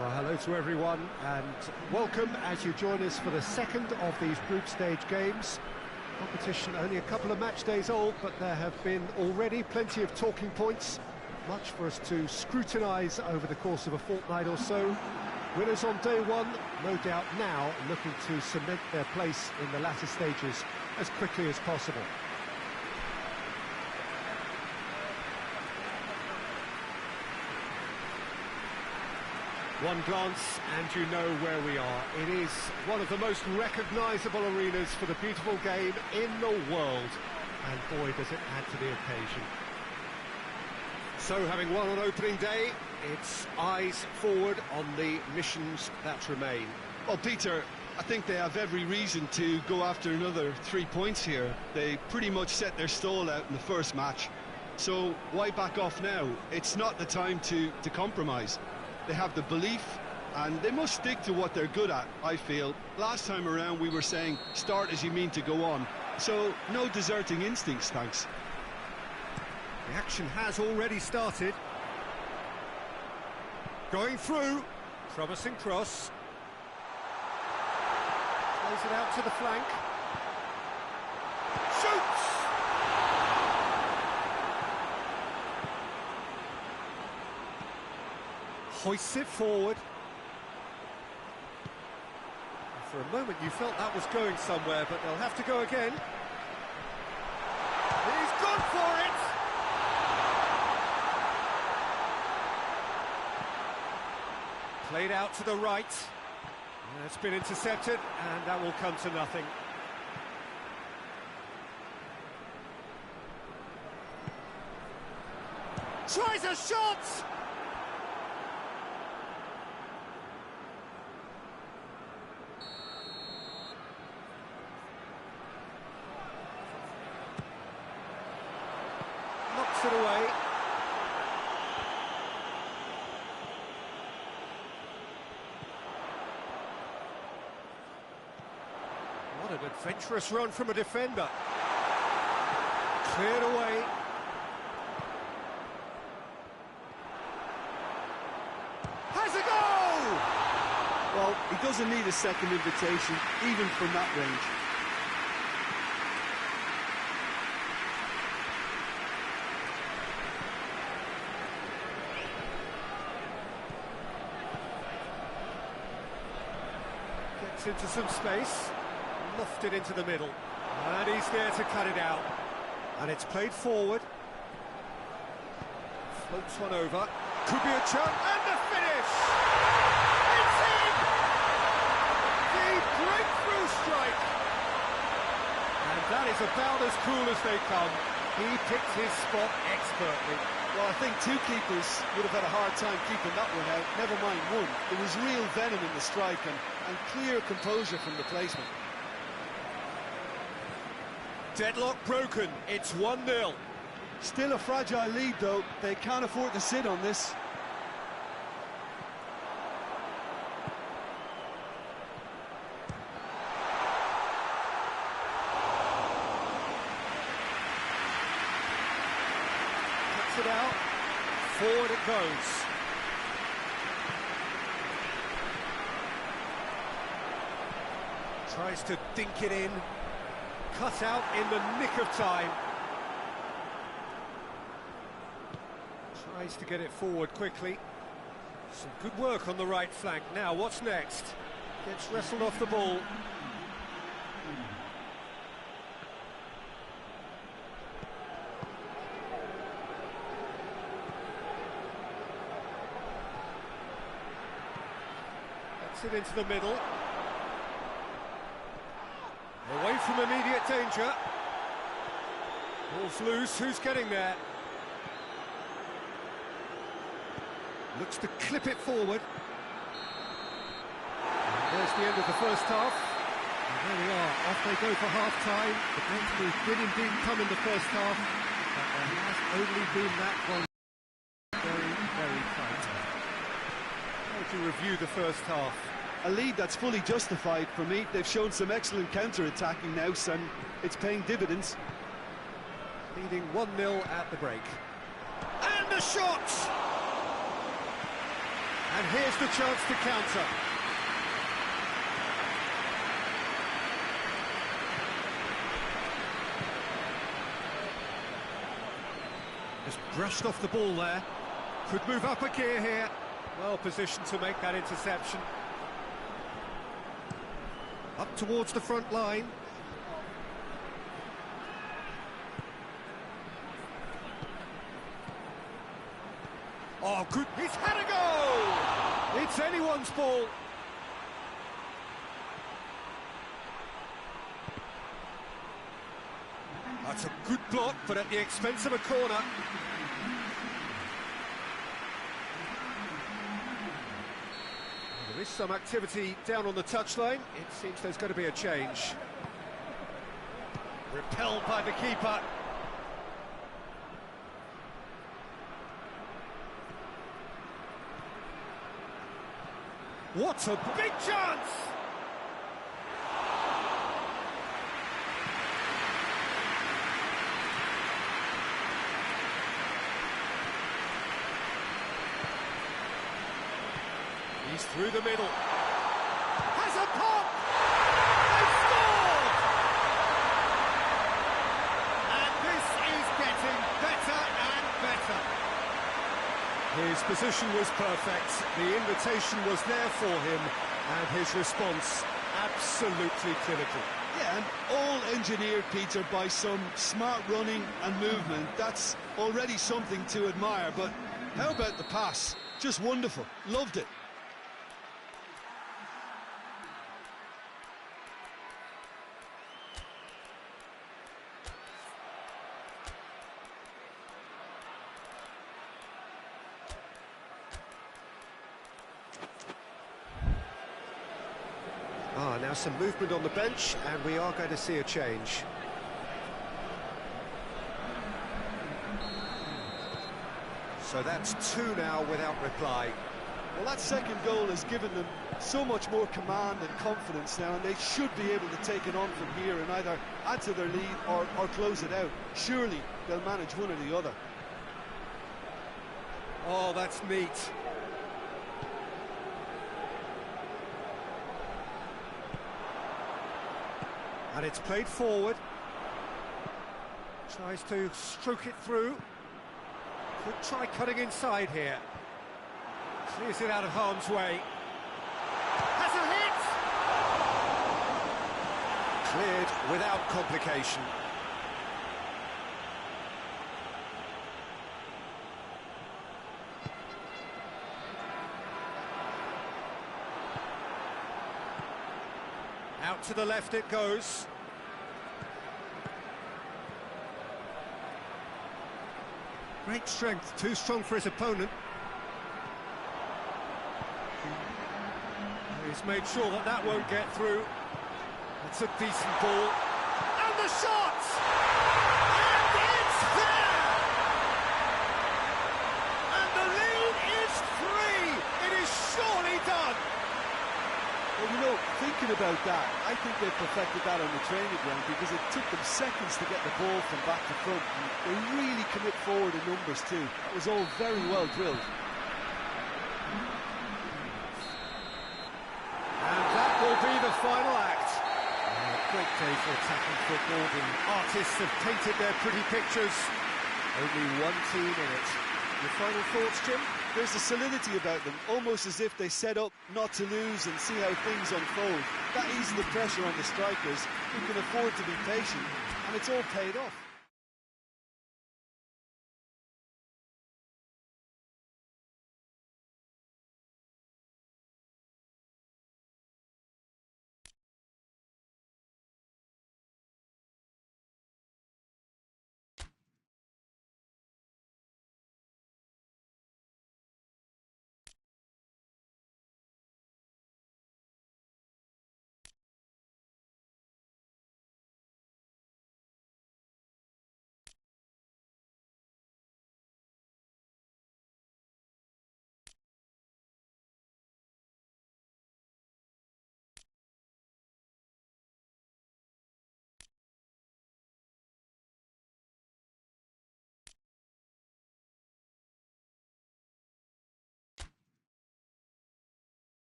Well, hello to everyone, and welcome as you join us for the second of these group stage games. Competition only a couple of match days old, but there have been already plenty of talking points, much for us to scrutinise over the course of a fortnight or so. Winners on day one, no doubt now looking to cement their place in the latter stages as quickly as possible. One glance and you know where we are. It is one of the most recognisable arenas for the beautiful game in the world. And boy, does it add to the occasion. So, having won on opening day, it's eyes forward on the missions that remain. Well, Peter, I think they have every reason to go after another 3 points here. They pretty much set their stall out in the first match. So, why back off now? It's not the time to compromise. They have the belief, and they must stick to what they're good at, I feel. Last time around, we were saying, start as you mean to go on. So, no deserting instincts, thanks. The action has already started. Going through. Promising cross. Plays it out to the flank. Shoots! Hoists it forward. For a moment you felt that was going somewhere, but they'll have to go again. He's gone for it! Played out to the right. It's been intercepted, and that will come to nothing. Tries a shot! Knocks it away. What an adventurous run from a defender. Cleared away. Has a goal! Well, he doesn't need a second invitation, even from that range. Gets into some space. Lofted into the middle, and he's there to cut it out, and it's played forward. Floats one over, could be a chance, and the finish! It's in! The breakthrough strike! And that is about as cool as they come. He picked his spot expertly. Well, I think two keepers would have had a hard time keeping that one out, never mind one. There was real venom in the strike and clear composure from the placement. Deadlock broken, it's 1-0. Still a fragile lead, though. They can't afford to sit on this. Cuts it out, forward it goes. Tries to dink it in. Cut out in the nick of time. Tries to get it forward quickly. Some good work on the right flank. Now, what's next? Gets wrestled off the ball. Gets it into the middle. Away from immediate danger. Ball's loose, who's getting there? Looks to clip it forward. And there's the end of the first half. And there we are, off they go for half-time. The breakthrough did indeed come in the first half, but there has only been that one very, very tight. How would you review the first half? A lead that's fully justified for me. They've shown some excellent counter-attacking now, and it's paying dividends. Leading 1-0 at the break. And the shot! And here's the chance to counter. Just brushed off the ball there. Could move up a gear here. Well positioned to make that interception. Up towards the front line. Oh, good. He's had a go! It's anyone's ball. That's a good block, but at the expense of a corner. There is some activity down on the touchline. It seems there's going to be a change. Repelled by the keeper. What a big chance! He's through the middle. Has a pop! They scored! And this is getting better and better. His position was perfect, the invitation was there for him, and his response absolutely clinical. Yeah, and all engineered, Peter, by some smart running and movement. That's already something to admire, but how about the pass? Just wonderful, loved it. Now some movement on the bench, and we are going to see a change. So that's two now without reply. Well, that second goal has given them so much more command and confidence now, and they should be able to take it on from here and either add to their lead or close it out. Surely they'll manage one or the other. Oh, that's neat. And it's played forward. Tries to stroke it through. Could try cutting inside here. Clears it out of harm's way. Has a hit! Cleared without complication. Out to the left it goes. Great strength, too strong for his opponent. He's made sure that that won't get through. It's a decent ball. And the shot! And it's there! And the lead is 3! It is surely done! Well, you know, thinking about that, I think they perfected that on the training ground because it took them seconds to get the ball from back to front. And they really commit forward in numbers too. It was all very well drilled. And that will be the final act. Great day for attacking football. The artists have painted their pretty pictures. Only one team in it. Your final thoughts, Jim? There's a solidity about them, almost as if they set up not to lose and see how things unfold. That eases the pressure on the strikers, who can afford to be patient, and it's all paid off.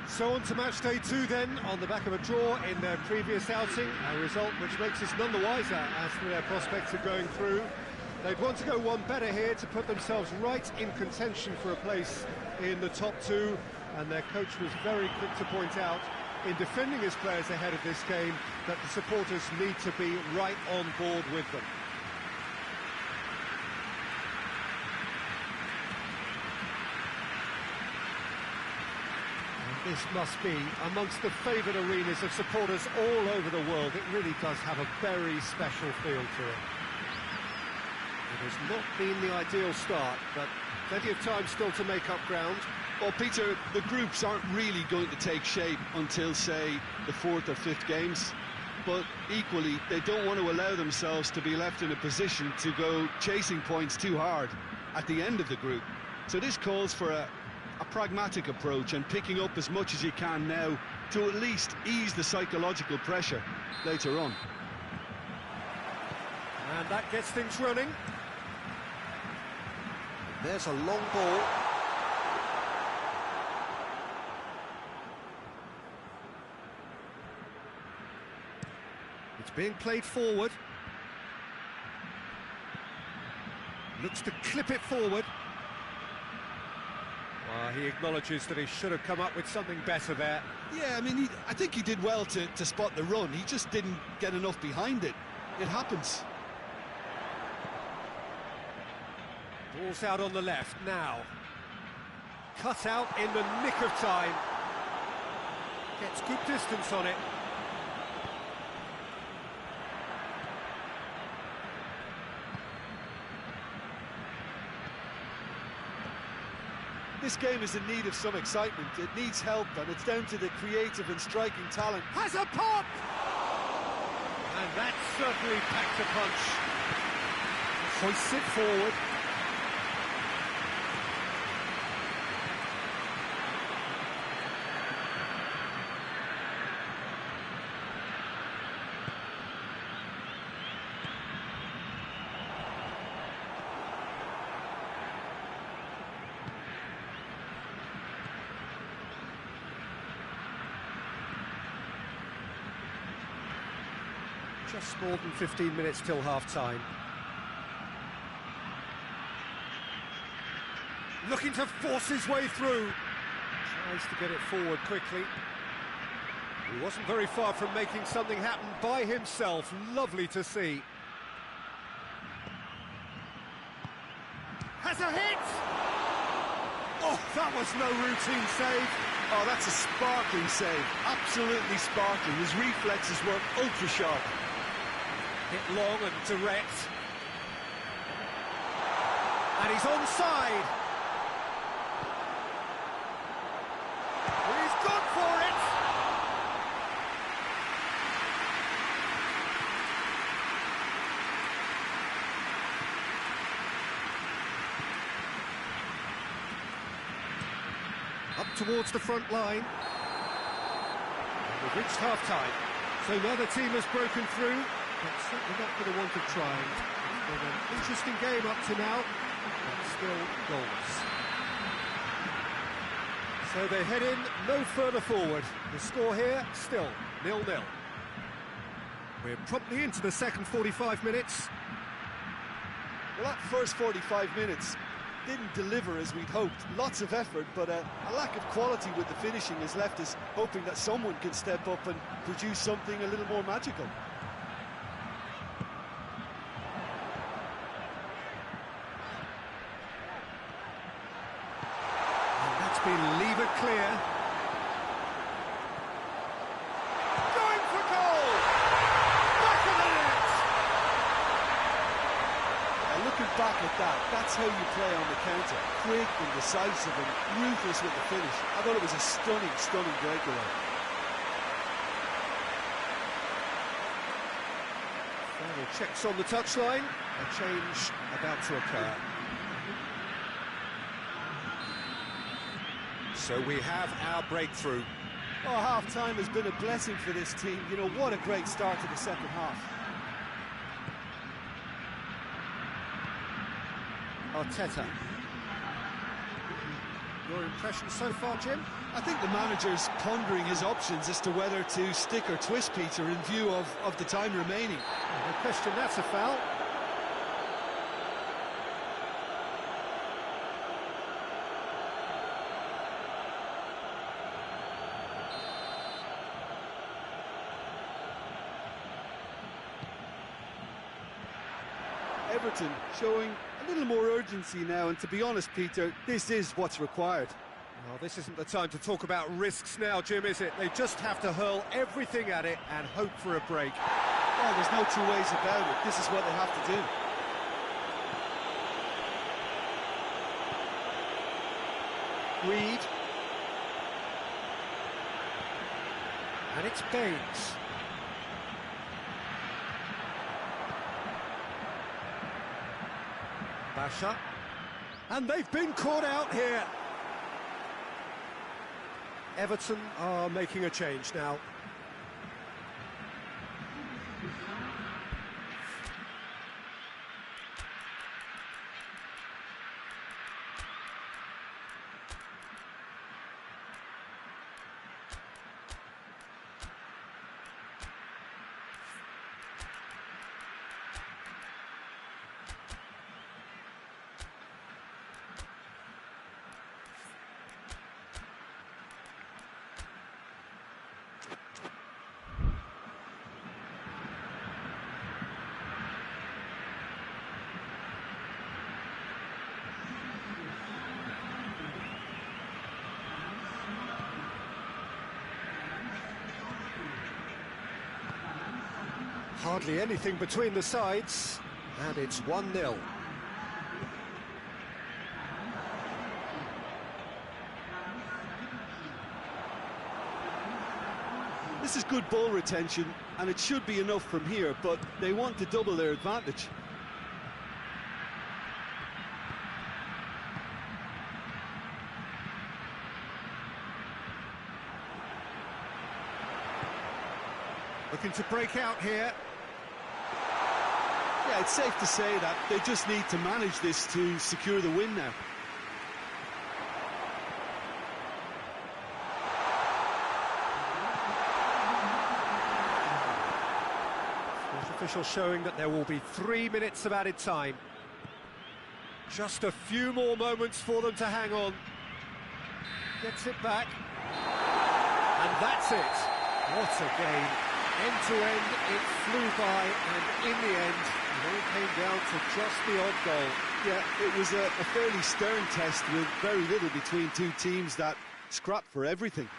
So on to match day 2 then, on the back of a draw in their previous outing, a result which makes us none the wiser as to their prospects of going through. They'd want to go one better here to put themselves right in contention for a place in the top 2, and their coach was very quick to point out, in defending his players ahead of this game, that the supporters need to be right on board with them. This must be amongst the favoured arenas of supporters all over the world. It really does have a very special feel to it. It has not been the ideal start, but plenty of time still to make up ground. Well, Peter, the groups aren't really going to take shape until, say, the 4th or 5th games. But equally, they don't want to allow themselves to be left in a position to go chasing points too hard at the end of the group. So this calls for a pragmatic approach and picking up as much as you can now to at least ease the psychological pressure later on. And that gets things running. There's a long ball. It's being played forward. Looks to clip it forward. He acknowledges that he should have come up with something better there. Yeah, I mean, I think he did well to spot the run. He just didn't get enough behind it. It happens. Ball's out on the left now. Cut out in the nick of time. Gets good distance on it. This game is in need of some excitement. It needs help, and it's down to the creative and striking talent. Has a pop! And that certainly packed a punch. Hoists it forward. Just more than 15 minutes till half-time. Looking to force his way through. Tries to get it forward quickly. He wasn't very far from making something happen by himself. Lovely to see. Has a hit! Oh, that was no routine save. Oh, that's a sparkling save. Absolutely sparkling. His reflexes were ultra-sharp. Hit long and direct. And he's onside. He's gone for it. Up towards the front line. And we've reached half-time. So now the team has broken through. But certainly not for the want of trying. It's been an interesting game up to now, but still goalless. So they head in no further forward. The score here, still 0-0. We're promptly into the second 45 minutes. Well, that first 45 minutes didn't deliver as we'd hoped. Lots of effort, but a lack of quality with the finishing has left us hoping that someone can step up and produce something a little more magical. Been levered clear. Going for goal! Back of the net! Looking back at that, that's how you play on the counter. Quick and decisive and ruthless with the finish. I thought it was a stunning, stunning breakaway. Final checks on the touchline. A change about to occur. So we have our breakthrough. Oh, half-time has been a blessing for this team. You know, what a great start to the second half. Arteta. Your impression so far, Jim? I think the manager's pondering his options as to whether to stick or twist Peter in view of the time remaining. No question, that's a foul. Everton showing a little more urgency now, and to be honest, Peter, this is what's required. Well, this isn't the time to talk about risks now, Jim, is it? They just have to hurl everything at it and hope for a break. Oh, there's no two ways about it. This is what they have to do. Reed. And it's Baines. Basha. And they've been caught out here. Everton are making a change now. Hardly anything between the sides, and it's 1-0. This is good ball retention, and it should be enough from here, but they want to double their advantage. Looking to break out here. Yeah, it's safe to say that they just need to manage this to secure the win now. Official showing that there will be 3 minutes of added time. Just a few more moments for them to hang on. Gets it back. And that's it. What a game. End to end, it flew by, and in the end, it all came down to just the odd goal. Yeah, it was a fairly stern test with very little between two teams that scrapped for everything.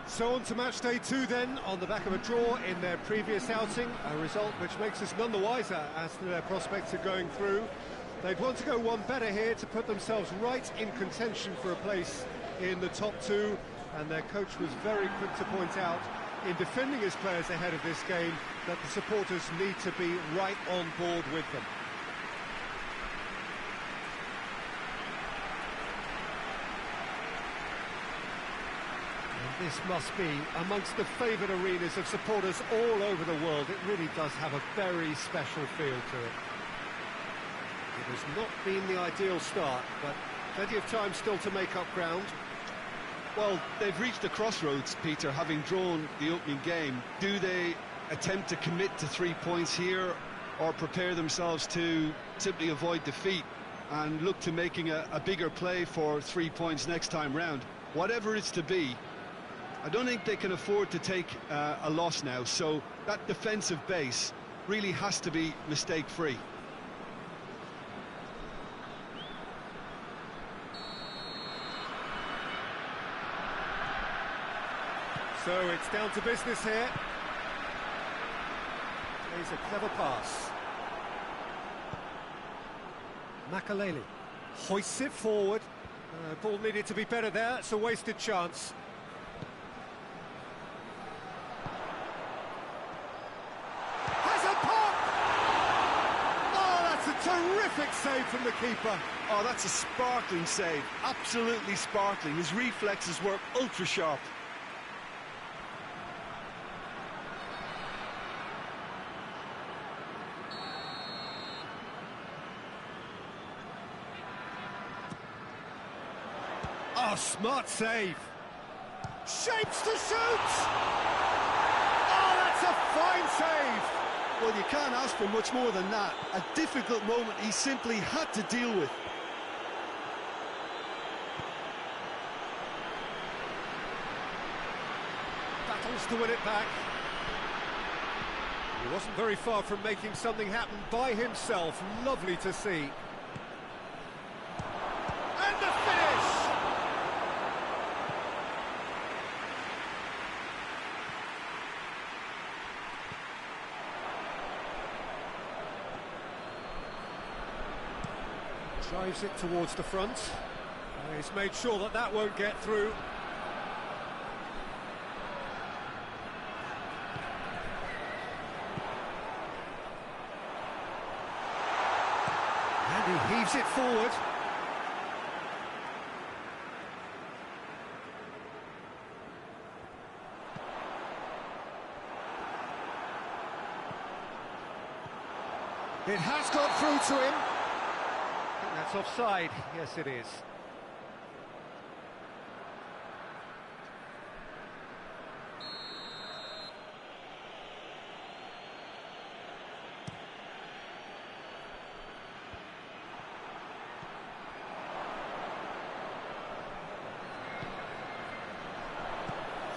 So on to match day 2 then, on the back of a draw in their previous outing, a result which makes us none the wiser as to their prospects of going through. They'd want to go one better here to put themselves right in contention for a place in the top 2, and their coach was very quick to point out in defending his players ahead of this game that the supporters need to be right on board with them. This must be amongst the favoured arenas of supporters all over the world. It really does have a very special feel to it. It has not been the ideal start, but plenty of time still to make up ground. Well, they've reached a crossroads, Peter, having drawn the opening game. Do they attempt to commit to 3 points here, or prepare themselves to simply avoid defeat and look to making a bigger play for 3 points next time round? Whatever it's to be, I don't think they can afford to take a loss now, so that defensive base really has to be mistake-free. So it's down to business here. Plays a clever pass. Makaleli hoists it forward. Ball needed to be better there, it's a wasted chance. Terrific save from the keeper. Oh, that's a sparkling save. Absolutely sparkling. His reflexes work ultra sharp. Oh, smart save. Shapes to shoot. Oh, that's a fine save. Well, you can't ask for much more than that. A difficult moment he simply had to deal with. Battles to win it back. He wasn't very far from making something happen by himself. Lovely to see. And the finish! Drives it towards the front. He's made sure that that won't get through. And he heaves it forward. It has got through to him. I think that's offside. Yes, it is.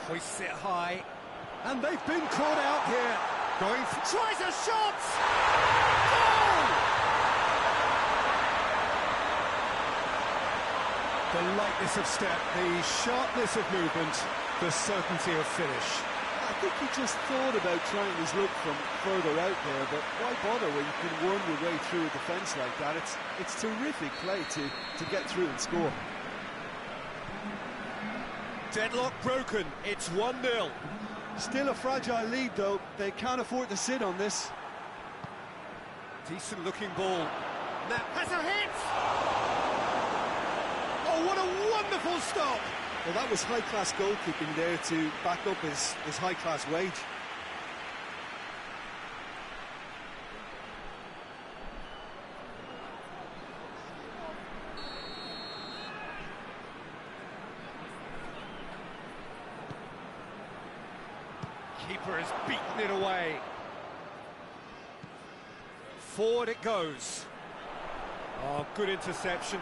Hoists it high. And they've been caught out here. Going for, tries a shot! Goal! The lightness of step, the sharpness of movement, the certainty of finish. I think he just thought about trying his look from further out there, but why bother when you can worm your way through a defence like that? It's terrific play to get through and score. Deadlock broken, it's 1-0. Still a fragile lead, though. They can't afford to sit on this. Decent-looking ball. That has a hit! Oh, what a wonderful stop! Well, that was high-class goalkeeping there to back up his high-class wage. Keeper has beaten it away. Forward it goes. Oh, good interception.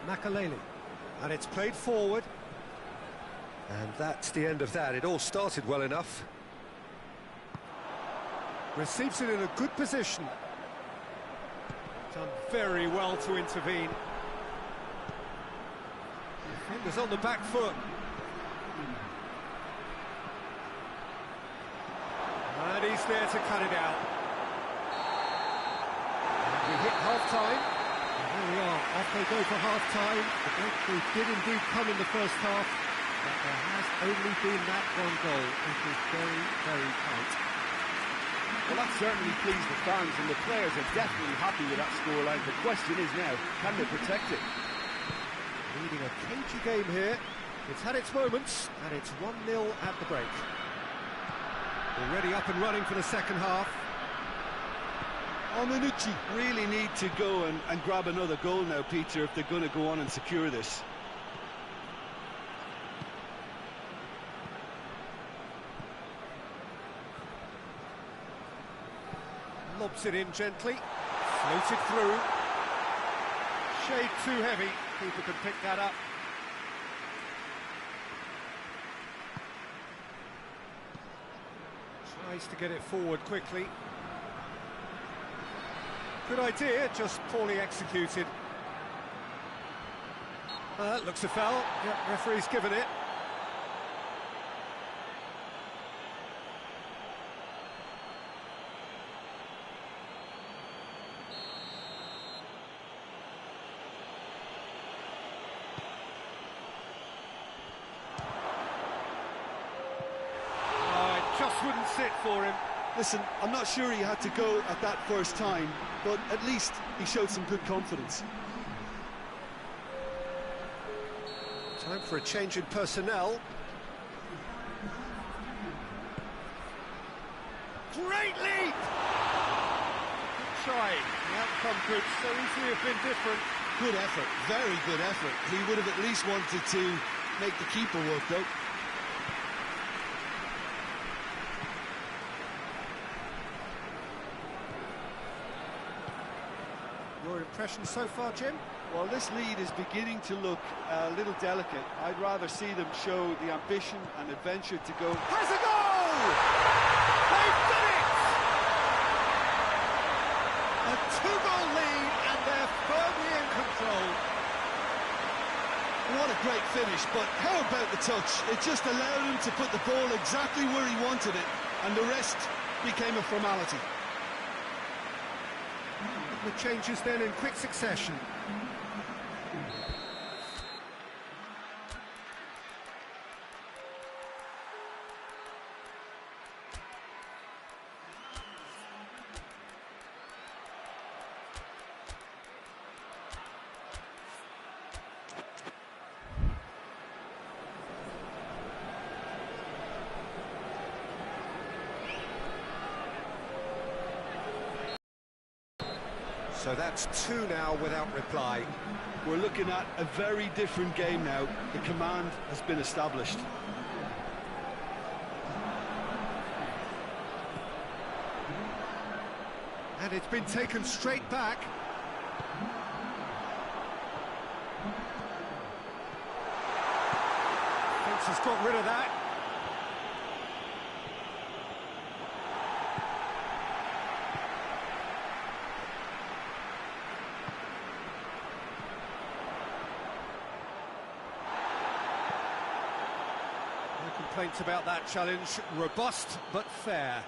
Makaleli. And it's played forward. And that's the end of that. It all started well enough. Receives it in a good position. Done very well to intervene. Defenders on the back foot. And he's there to cut it out. And we hit half-time. And there we are, off they go for half-time. The breakthrough did indeed come in the first half, but there has only been that one goal. It is very, very tight. Well, that certainly pleased the fans, and the players are definitely happy with that scoreline. The question is now, can they protect it? Leading a cagey game here. It's had its moments, and it's 1-0 at the break. Already up and running for the second half. Minucci really need to go and grab another goal now, Peter, if they're going to go on and secure this. Lobs it in gently, floated through. Shade too heavy, keeper can pick that up. Tries to get it forward quickly. Good idea, just poorly executed. Looks a foul. Yep, referee's given it. Just wouldn't sit for him. Listen, I'm not sure he had to go at that first time, but at least he showed some good confidence. Time for a change in personnel. Great leap! Good try. The outcome could so easily have been different. Good effort, very good effort. He would have at least wanted to make the keeper work, though. Your impression so far, Jim? Well, this lead is beginning to look a little delicate. I'd rather see them show the ambition and adventure to go. Has a goal! They've done it! A two-goal lead, and they're firmly in control. What a great finish, but how about the touch? It just allowed him to put the ball exactly where he wanted it, and the rest became a formality. The changes then in quick succession. So that's 2 now without reply. We're looking at a very different game now. The command has been established. And it's been taken straight back. Defence has got rid of that. Complaints about that challenge. Robust but fair.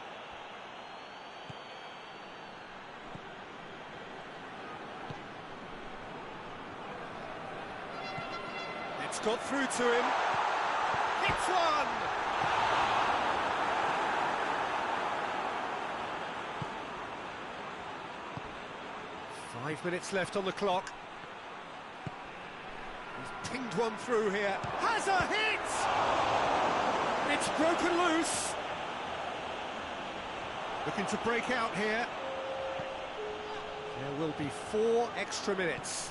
It's got through to him. Hits one! Five minutes left on the clock. He's pinged one through here. Has a hit! It's broken loose. Looking to break out here. There will be 4 extra minutes.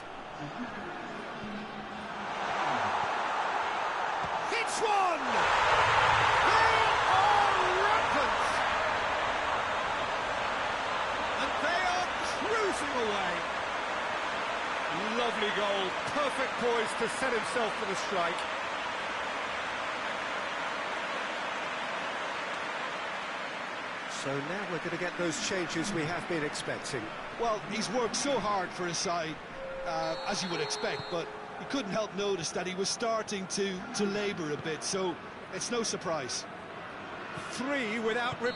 Hits one! They are rampant! And they are cruising away. Lovely goal. Perfect poise to set himself for the strike. So now we're going to get those changes we have been expecting. Well, he's worked so hard for his side, as you would expect, but you couldn't help notice that he was starting to labour a bit, so it's no surprise. 3 without and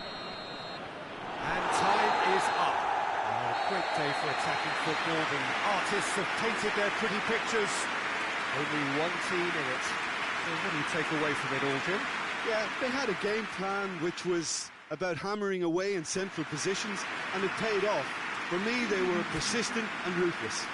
time is up. A great day for attacking football. The artists have painted their pretty pictures. Only one team in it. So what do you take away from it all, Jim? Yeah, they had a game plan which was about hammering away in central positions, and it paid off. For me, they were persistent and ruthless.